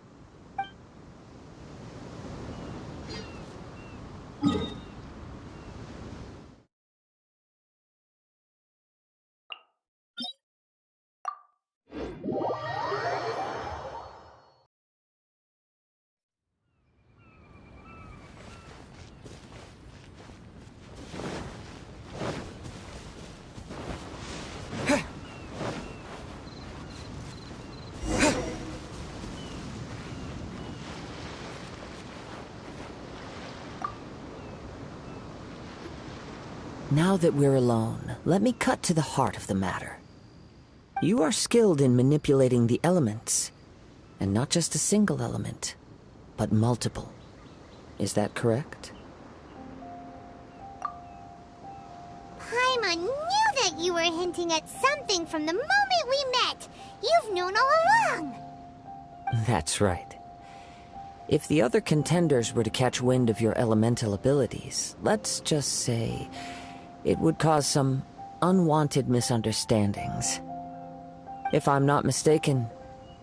S7: Now that we're alone, let me cut to the heart of the matter. You are skilled in manipulating the elements, and not just a single element, but multiple. Is that correct?
S1: Paimon knew that you were hinting at something from the moment we met. You've known all along.
S7: That's right. If the other contenders were to catch wind of your elemental abilities, let's just say it would cause some unwanted misunderstandings. If I'm not mistaken,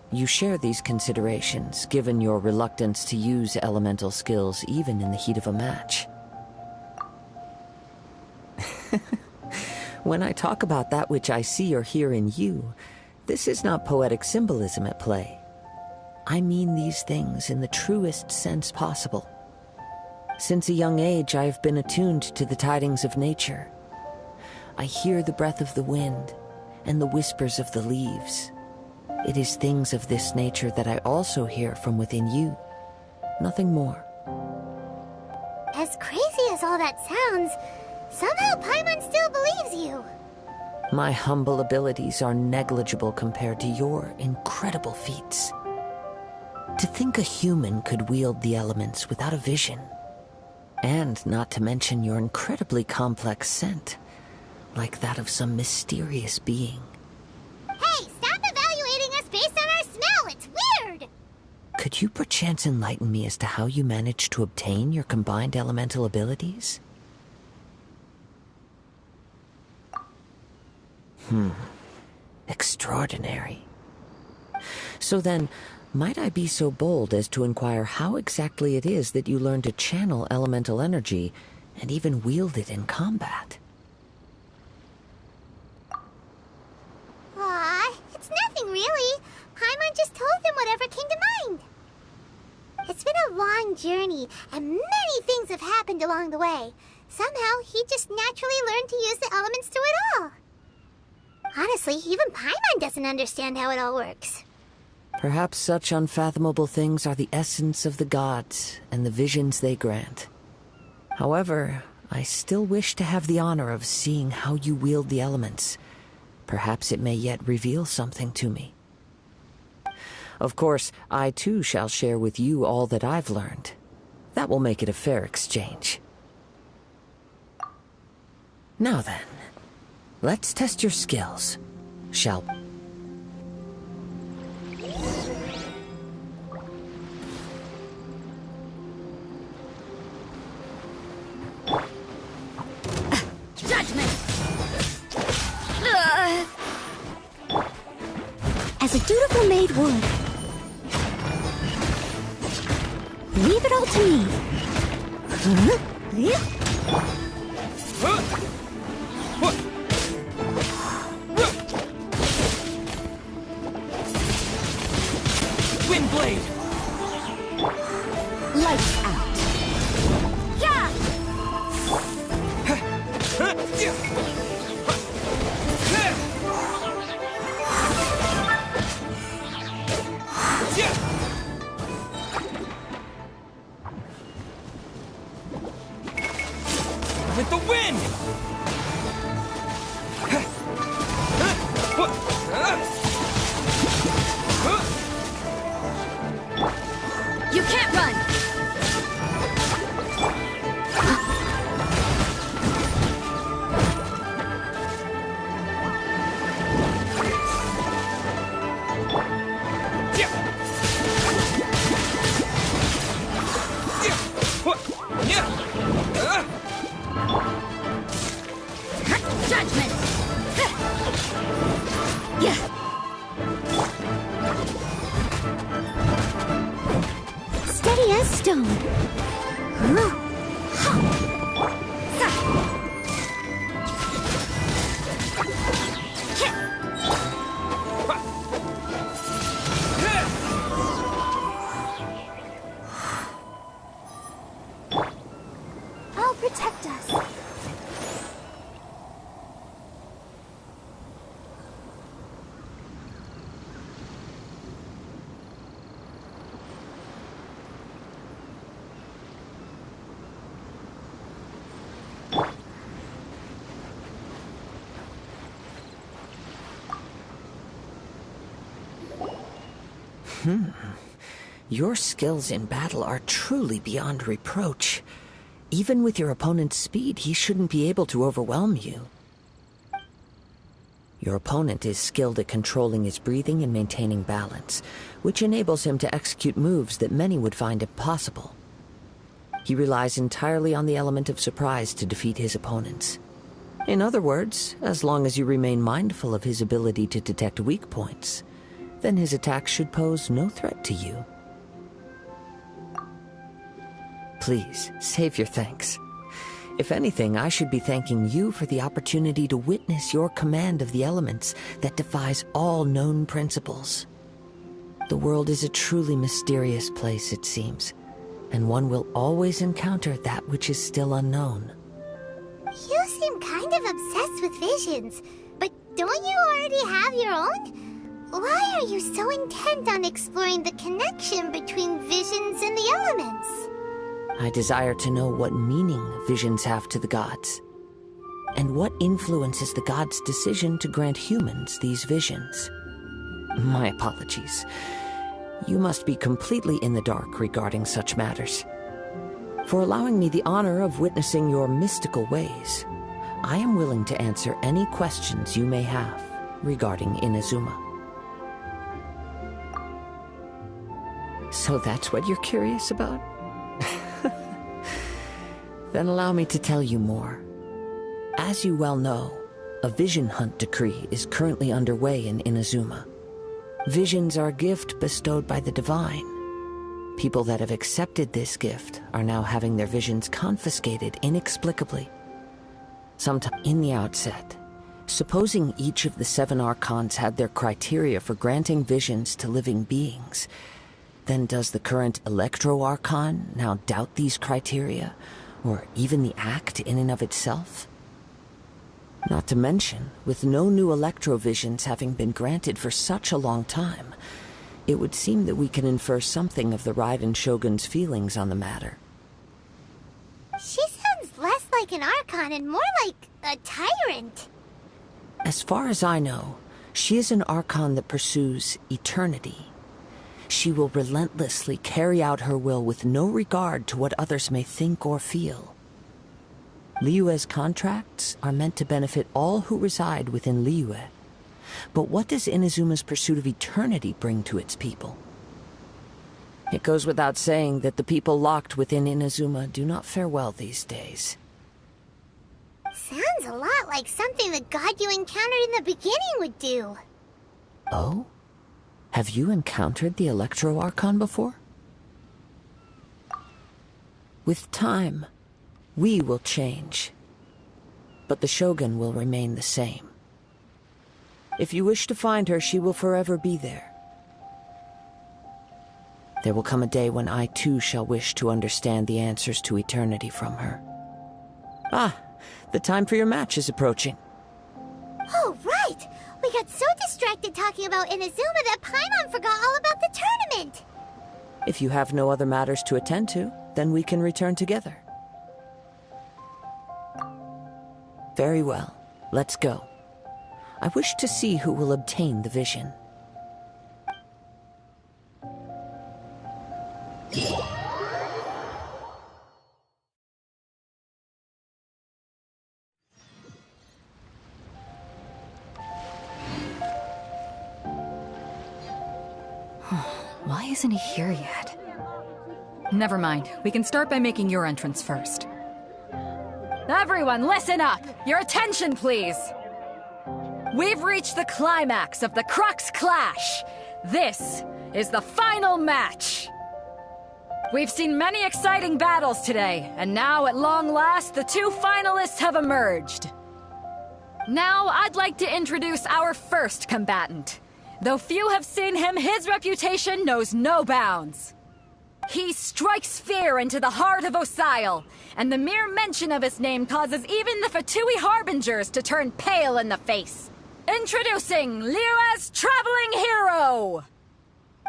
S7: you share these considerations, given your reluctance to use elemental skills even in the heat of a match. When I talk about that which I see or hear in you, this is not poetic symbolism at play. I mean these things in the truest sense possible. Since a young age, I have been attuned to the tidings of nature. I hear the breath of the wind and the whispers of the leaves. It is things of this nature that I also hear from within you. Nothing more.
S1: As crazy as all that sounds, somehow Paimon still believes you.
S7: My humble abilities are negligible compared to your incredible feats. To think a human could wield the elements without a vision. And not to mention your incredibly complex scent, like that of some mysterious being.
S1: Hey, stop evaluating us based on our smell! It's weird!
S7: Could Could you perchance enlighten me as to how you managed to obtain your combined elemental abilities? Extraordinary. So then, might I be so bold as to inquire how exactly it is that you learned to channel elemental energy and even wield it in combat?
S1: Aw, it's nothing really. Paimon just told him whatever came to mind. It's been a long journey, and many things have happened along the way. Somehow, he just naturally learned to use the elements through it all. Honestly, even Paimon doesn't understand how it all works.
S7: Perhaps such unfathomable things are the essence of the gods and the visions they grant. However, I still wish to have the honor of seeing how you wield the elements. Perhaps it may yet reveal something to me. Of course, I too shall share with you all that I've learned. That will make it a fair exchange. Now then, let's test your skills, shall we?
S1: As a dutiful maid would. Leave it all to me.
S10: Windblade!
S1: Lights out. Yeah!
S10: With the wind!
S1: You can't run! Judgment! Steady as stone. I'll protect us.
S7: Your skills in battle are truly beyond reproach. Even with your opponent's speed, he shouldn't be able to overwhelm you. Your opponent is skilled at controlling his breathing and maintaining balance, which enables him to execute moves that many would find impossible. He relies entirely on the element of surprise to defeat his opponents. In other words, as long as you remain mindful of his ability to detect weak points, then his attacks should pose no threat to you. Please, save your thanks. If anything, I should be thanking you for the opportunity to witness your command of the elements that defies all known principles. The world is a truly mysterious place, it seems, and one will always encounter that which is still unknown.
S1: You seem kind of obsessed with visions, but don't you already have your own? Why are you so intent on exploring the connection between visions and the elements?
S7: I desire to know what meaning visions have to the gods, and what influences the gods' decision to grant humans these visions. My apologies. You must be completely in the dark regarding such matters. For allowing me the honor of witnessing your mystical ways, I am willing to answer any questions you may have regarding Inazuma. So that's what you're curious about? Then allow me to tell you more. As you well know, a vision hunt decree is currently underway in Inazuma. Visions are a gift bestowed by the divine. People that have accepted this gift are now having their visions confiscated inexplicably. Sometime in the outset, supposing each of the 7 archons had their criteria for granting visions to living beings, then does the current Electro-Archon now doubt these criteria, or even the act in and of itself? Not to mention, with no new Electro-Visions having been granted for such a long time, it would seem that we can infer something of the Raiden Shogun's feelings on the matter.
S1: She sounds less like an Archon and more like a tyrant.
S7: As far as I know, she is an Archon that pursues eternity. She will relentlessly carry out her will with no regard to what others may think or feel. Liyue's contracts are meant to benefit all who reside within Liyue. But what does Inazuma's pursuit of eternity bring to its people? It goes without saying that the people locked within Inazuma do not fare well these days.
S1: Sounds a lot like something the god you encountered in the beginning would do.
S7: Oh? Have you encountered the Electro-Archon before? With time, we will change. But the Shogun will remain the same. If you wish to find her, she will forever be there. There will come a day when I too shall wish to understand the answers to eternity from her. Ah, the time for your match is approaching.
S1: Oh, right! We got so distracted talking about Inazuma that Paimon forgot all about the tournament!
S7: If you have no other matters to attend to, then we can return together. Very well, let's go. I wish to see who will obtain the vision.
S6: Why isn't he here yet? Never mind. We can start by making your entrance first. Everyone, listen up! Your attention, please! We've reached the climax of the Crux clash! This is the final match! We've seen many exciting battles today, and now at long last, the 2 finalists have emerged. Now, I'd like to introduce our first combatant. Though few have seen him, his reputation knows no bounds. He strikes fear into the heart of Osile, and the mere mention of his name causes even the Fatui Harbingers to turn pale in the face. Introducing Liyue's traveling hero!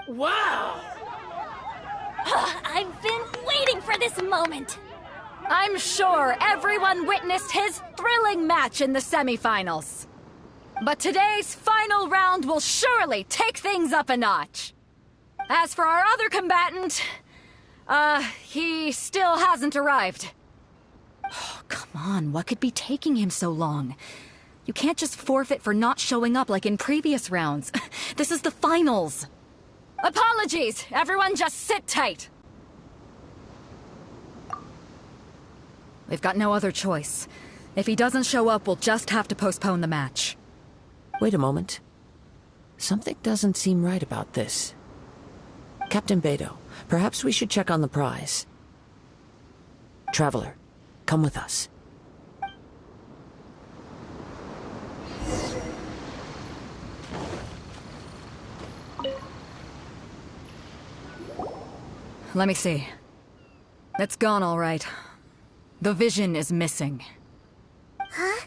S11: Wow!
S13: I've been waiting for this moment!
S6: I'm sure everyone witnessed his thrilling match in the semifinals. But today's final round will surely take things up a notch. As for our other combatant, he still hasn't arrived. Oh, come on, what could be taking him so long? You can't just forfeit for not showing up like in previous rounds. This is the finals. Apologies, everyone just sit tight. We've got no other choice. If he doesn't show up, we'll just have to postpone the match.
S7: Wait a moment. Something doesn't seem right about this. Captain Beidou, perhaps we should check on the prize. Traveler, come with us.
S6: Let me see. It's gone all right. The vision is missing.
S1: Huh?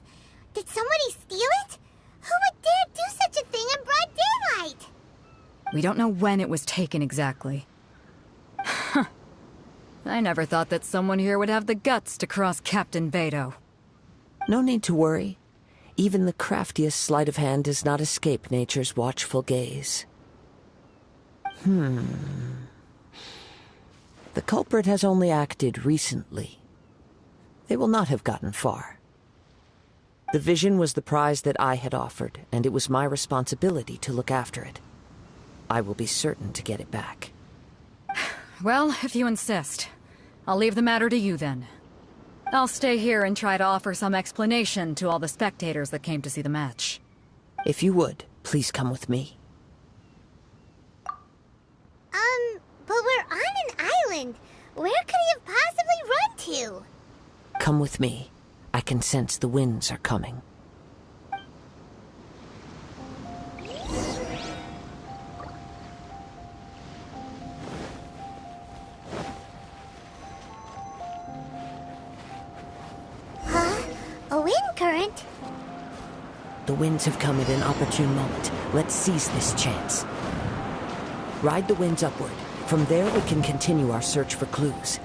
S1: Did somebody steal it? Who would dare do such a thing in broad daylight?
S6: We don't know when it was taken exactly. I never thought that someone here would have the guts to cross Captain Beidou.
S7: No need to worry. Even the craftiest sleight of hand does not escape nature's watchful gaze. The culprit has only acted recently. They will not have gotten far. The vision was the prize that I had offered, and it was my responsibility to look after it. I will be certain to get it back.
S6: Well, if you insist. I'll leave the matter to you then. I'll stay here and try to offer some explanation to all the spectators that came to see the match.
S7: If you would, please come with me.
S1: But we're on an island. Where could he have possibly run to?
S7: Come with me. I can sense the winds are coming.
S1: Huh? A wind current?
S7: The winds have come at an opportune moment. Let's seize this chance. Ride the winds upward. From there, we can continue our search for clues.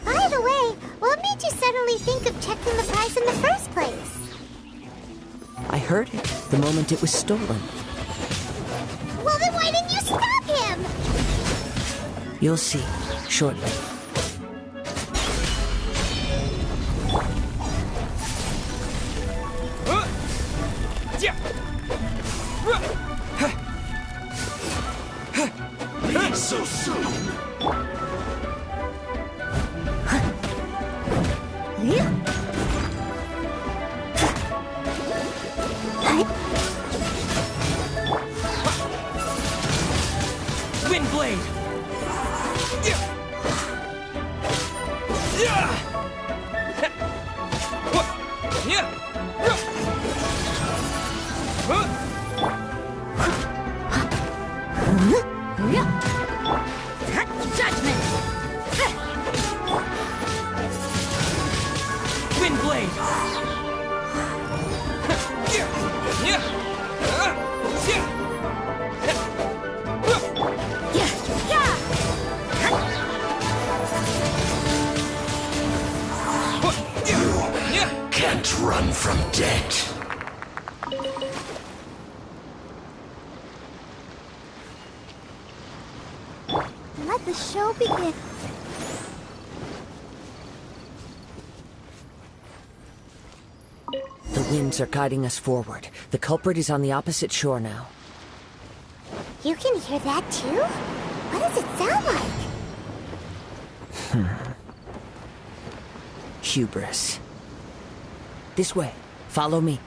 S1: By the way, what made you suddenly think of checking the price in the first place?
S7: I heard it the moment it was stolen.
S1: Well, then why didn't you stop him?
S7: You'll see, shortly.
S3: So soon?
S10: Windblade!
S1: Judgment!
S10: Windblade!
S3: Can't run from death.
S1: Let the show begin.
S7: The winds are guiding us forward. The culprit is on the opposite shore now.
S1: You can hear that too? What does it sound like?
S7: Hubris. This way. Follow me.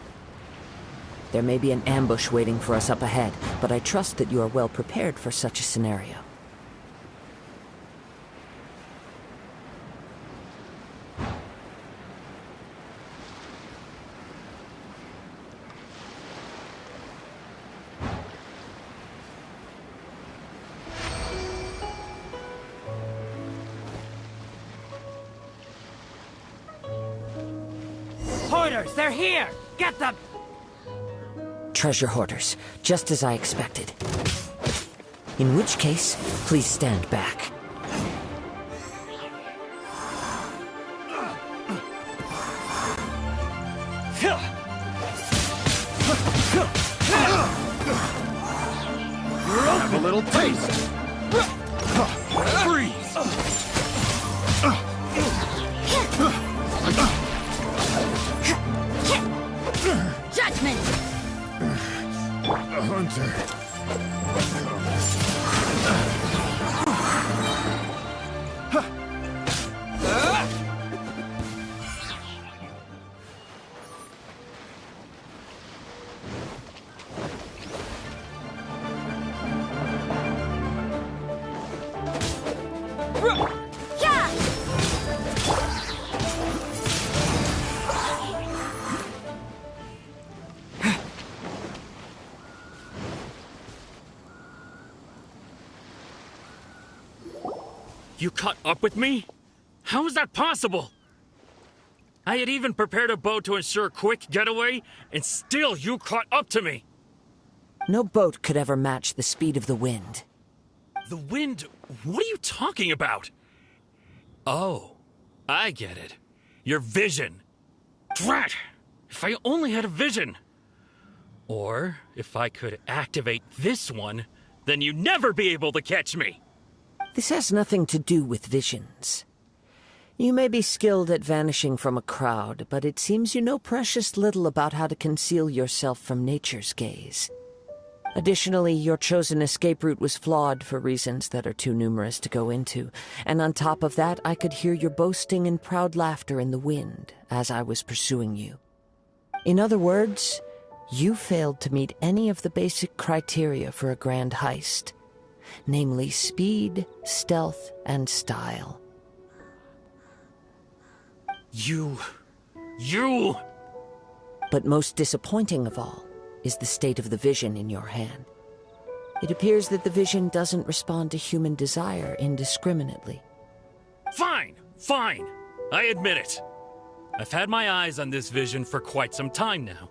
S7: There may be an ambush waiting for us up ahead, but I trust that you are well prepared for such a scenario.
S10: Hoarders, they're here! Get them!
S7: Treasure hoarders, just as I expected. In which case, please stand back.
S3: Have a little taste. Freeze.
S1: Judgment!
S3: A hunter.
S14: You caught up with me? How is that possible? I had even prepared a boat to ensure a quick getaway, and still you caught up to me!
S7: No boat could ever match the speed of the wind.
S14: The wind? What are you talking about? Oh, I get it. Your vision. Drat! If I only had a vision! Or, if I could activate this one, then you'd never be able to catch me!
S7: This has nothing to do with visions. You may be skilled at vanishing from a crowd, but it seems you know precious little about how to conceal yourself from nature's gaze. Additionally, your chosen escape route was flawed for reasons that are too numerous to go into, and on top of that, I could hear your boasting and proud laughter in the wind as I was pursuing you. In other words, you failed to meet any of the basic criteria for a grand heist, namely speed, stealth, and style.
S14: You...
S7: But most disappointing of all is the state of the vision in your hand. It appears that the vision doesn't respond to human desire indiscriminately.
S14: Fine! I admit it. I've had my eyes on this vision for quite some time now.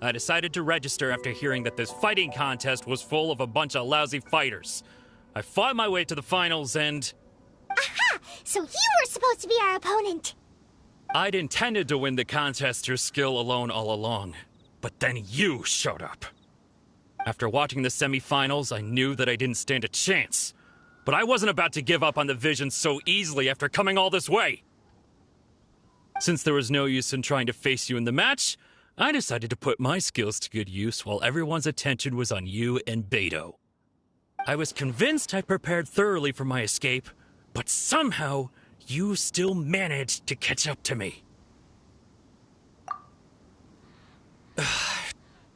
S14: I decided to register after hearing that this fighting contest was full of a bunch of lousy fighters. I fought my way to the finals and...
S1: Aha! So you were supposed to be our opponent!
S14: I'd intended to win the contest through skill alone all along. But then you showed up. After watching the semifinals, I knew that I didn't stand a chance. But I wasn't about to give up on the vision so easily after coming all this way. Since there was no use in trying to face you in the match, I decided to put my skills to good use while everyone's attention was on you and Beto. I was convinced I prepared thoroughly for my escape, but somehow you still managed to catch up to me.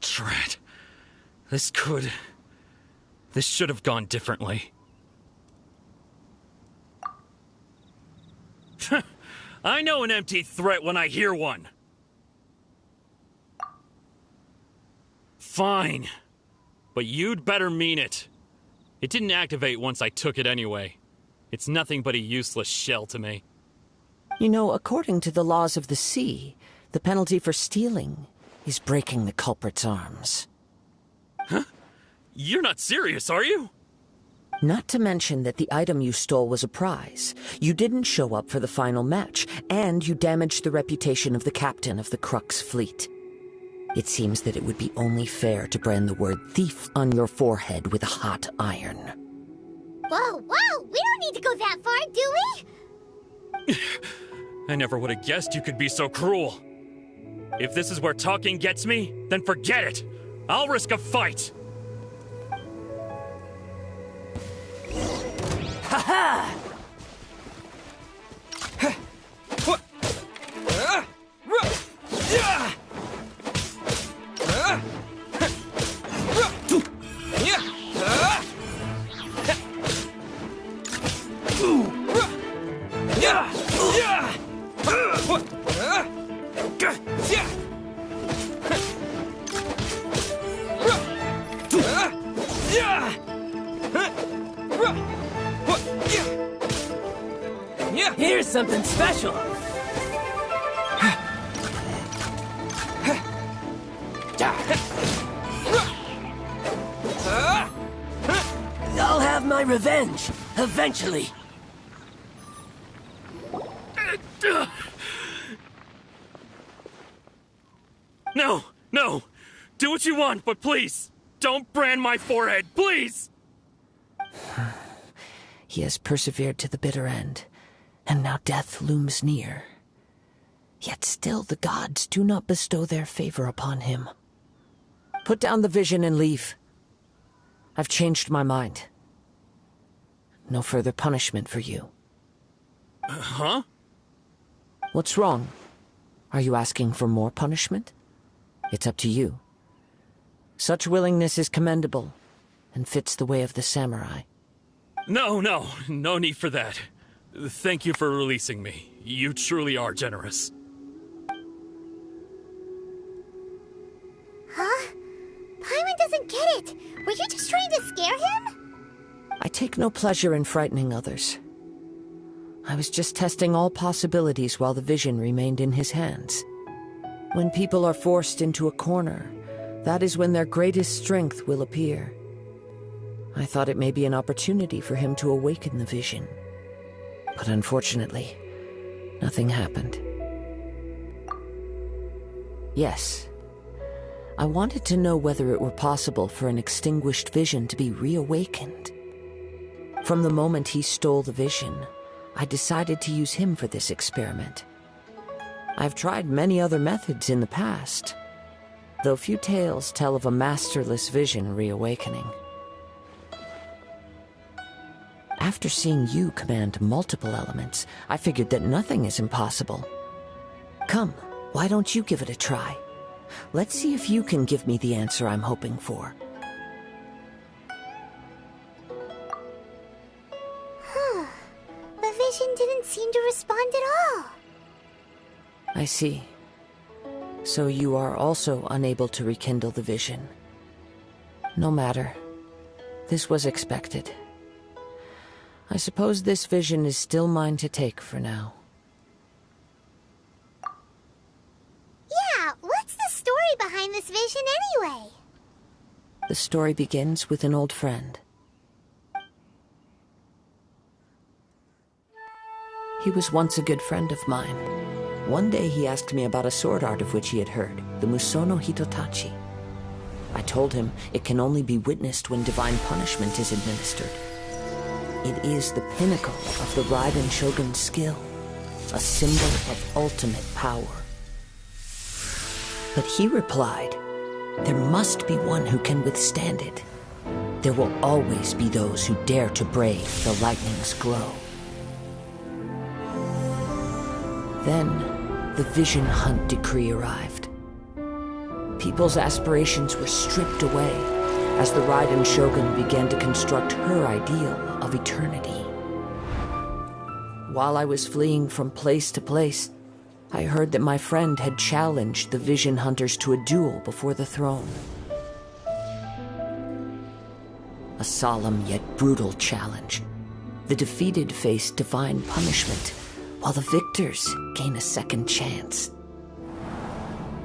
S14: Drat. This should have gone differently. I know an empty threat when I hear one. Fine. But you'd better mean it. It didn't activate once I took it anyway. It's nothing but a useless shell to me.
S7: You know, according to the laws of the sea, the penalty for stealing is breaking the culprit's arms.
S14: Huh? You're not serious, are you?
S7: Not to mention that the item you stole was a prize. You didn't show up for the final match, and you damaged the reputation of the captain of the Crux fleet. It seems that it would be only fair to brand the word thief on your forehead with a hot iron.
S1: Whoa, we don't need to go that far, do we?
S14: I never would have guessed you could be so cruel. If this is where talking gets me, then forget it. I'll risk a fight.
S10: Ha-ha!
S11: Here's something special. I'll have my revenge, eventually.
S14: No! Do what you want, but please, don't brand my forehead, please!
S7: He has persevered to the bitter end, and now death looms near. Yet still the gods do not bestow their favor upon him. Put down the vision and leave. I've changed my mind. No further punishment for you.
S14: Huh?
S7: What's wrong? Are you asking for more punishment? It's up to you. Such willingness is commendable, and fits the way of the samurai.
S14: No need for that. Thank you for releasing me. You truly are generous.
S1: Huh? Paimon doesn't get it. Were you just trying to scare him?
S7: I take no pleasure in frightening others. I was just testing all possibilities while the vision remained in his hands. When people are forced into a corner, that is when their greatest strength will appear. I thought it may be an opportunity for him to awaken the vision. But unfortunately, nothing happened. Yes, I wanted to know whether it were possible for an extinguished vision to be reawakened. From the moment he stole the vision, I decided to use him for this experiment. I've tried many other methods in the past, though few tales tell of a masterless vision reawakening. After seeing you command multiple elements, I figured that nothing is impossible. Come, why don't you give it a try? Let's see if you can give me the answer I'm hoping for.
S1: The vision didn't seem to respond at all.
S7: I see. So you are also unable to rekindle the vision. No matter. This was expected. I suppose this vision is still mine to take for now.
S1: Yeah, what's the story behind this vision anyway?
S7: The story begins with an old friend. He was once a good friend of mine. One day he asked me about a sword art of which he had heard, the Musono Hitotachi. I told him it can only be witnessed when divine punishment is administered. It is the pinnacle of the Raiden Shogun's skill, a symbol of ultimate power. But he replied, there must be one who can withstand it. There will always be those who dare to brave the lightning's glow. Then, the Vision Hunt decree arrived. People's aspirations were stripped away as the Raiden Shogun began to construct her ideal of eternity. While I was fleeing from place to place, I heard that my friend had challenged the Vision Hunters to a duel before the throne. A solemn yet brutal challenge. The defeated face divine punishment, while the victors gain a second chance.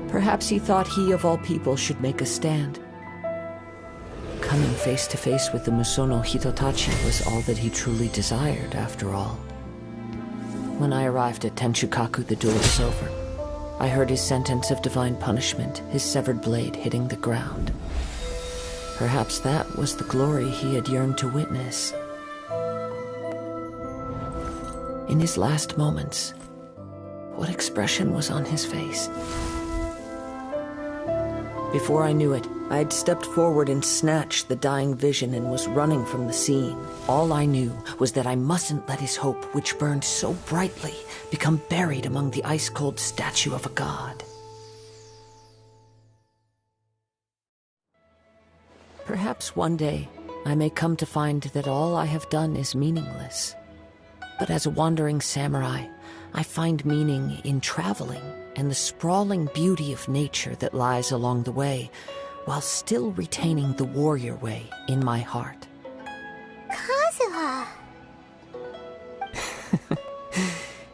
S7: Perhaps he thought he of all people should make a stand. Coming face to face with the Musono Hitotachi was all that he truly desired, after all. When I arrived at Tenshukaku, the duel was over. I heard his sentence of divine punishment, his severed blade hitting the ground. Perhaps that was the glory he had yearned to witness. In his last moments, what expression was on his face? Before I knew it, I had stepped forward and snatched the dying vision and was running from the scene. All I knew was that I mustn't let his hope, which burned so brightly, become buried among the ice-cold statue of a god. Perhaps one day, I may come to find that all I have done is meaningless. But as a wandering samurai, I find meaning in traveling and the sprawling beauty of nature that lies along the way, while still retaining the warrior way in my heart.
S1: Kazuha!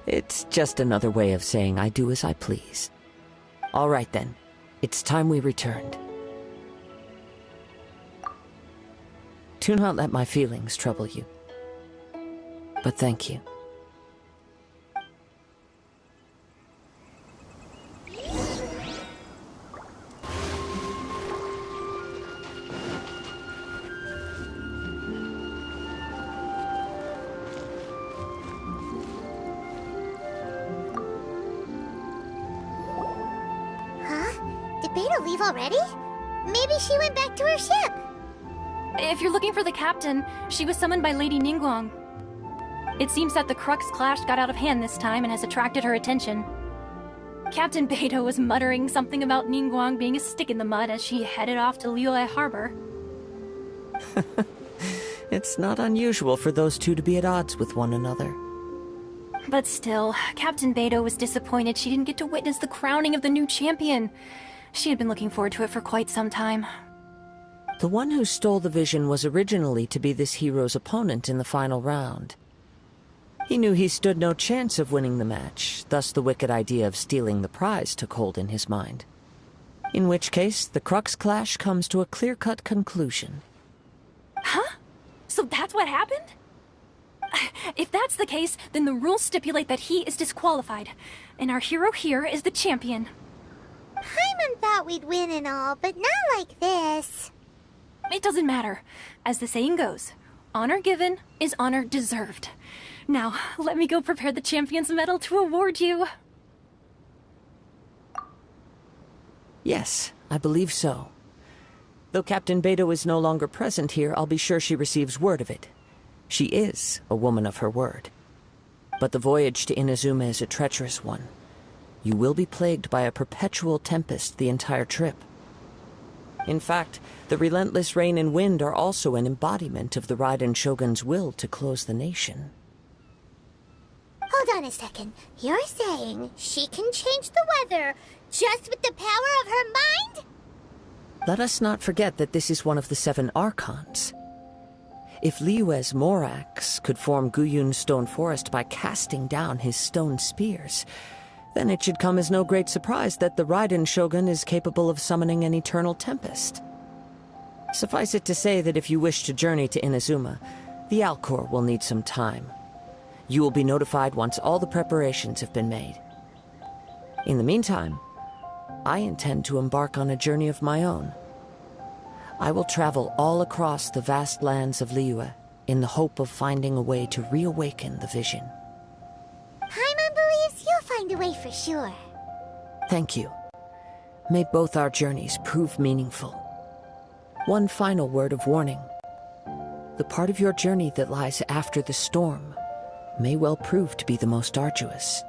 S7: It's just another way of saying I do as I please. All right then, it's time we returned. Do not let my feelings trouble you. But thank you.
S1: Did Beta leave already? Maybe she went back to her ship.
S13: If you're looking for the captain, she was summoned by Lady Ningguang. It seems that the Crux clash got out of hand this time and has attracted her attention. Captain Beta was muttering something about Ningguang being a stick in the mud as she headed off to Liyue Harbor.
S7: It's not unusual for those two to be at odds with one another.
S13: But still, Captain Beta was disappointed she didn't get to witness the crowning of the new champion. She had been looking forward to it for quite some time.
S7: The one who stole the vision was originally to be this hero's opponent in the final round. He knew he stood no chance of winning the match, thus the wicked idea of stealing the prize took hold in his mind. In which case, the Crux clash comes to a clear-cut conclusion.
S13: Huh? So that's what happened? If that's the case, then the rules stipulate that he is disqualified, and our hero here is the champion.
S1: Paimon Paimon thought we'd win and all, but not like this.
S13: It doesn't matter. As the saying goes, honor given is honor deserved. Now, let me go prepare the champion's medal to award you.
S7: Yes, I believe so. Though Captain Beidou is no longer present here, I'll be sure she receives word of it. She is a woman of her word. But the voyage to Inazuma is a treacherous one. You will be plagued by a perpetual tempest the entire trip. In fact, the relentless rain and wind are also an embodiment of the Raiden Shogun's will to close the nation.
S1: Hold on a second. You're saying she can change the weather just with the power of her mind?
S7: Let us not forget that this is one of the 7 Archons. If Liyue's Morax could form Guyun's stone forest by casting down his stone spears, then it should come as no great surprise that the Raiden Shogun is capable of summoning an eternal tempest. Suffice it to say that if you wish to journey to Inazuma, the Alcor will need some time. You will be notified once all the preparations have been made. In the meantime, I intend to embark on a journey of my own. I will travel all across the vast lands of Liyue in the hope of finding a way to reawaken the vision.
S1: Paimon believes you'll find a way for sure.
S7: Thank you. May both our journeys prove meaningful. One final word of warning. The part of your journey that lies after the storm may well prove to be the most arduous.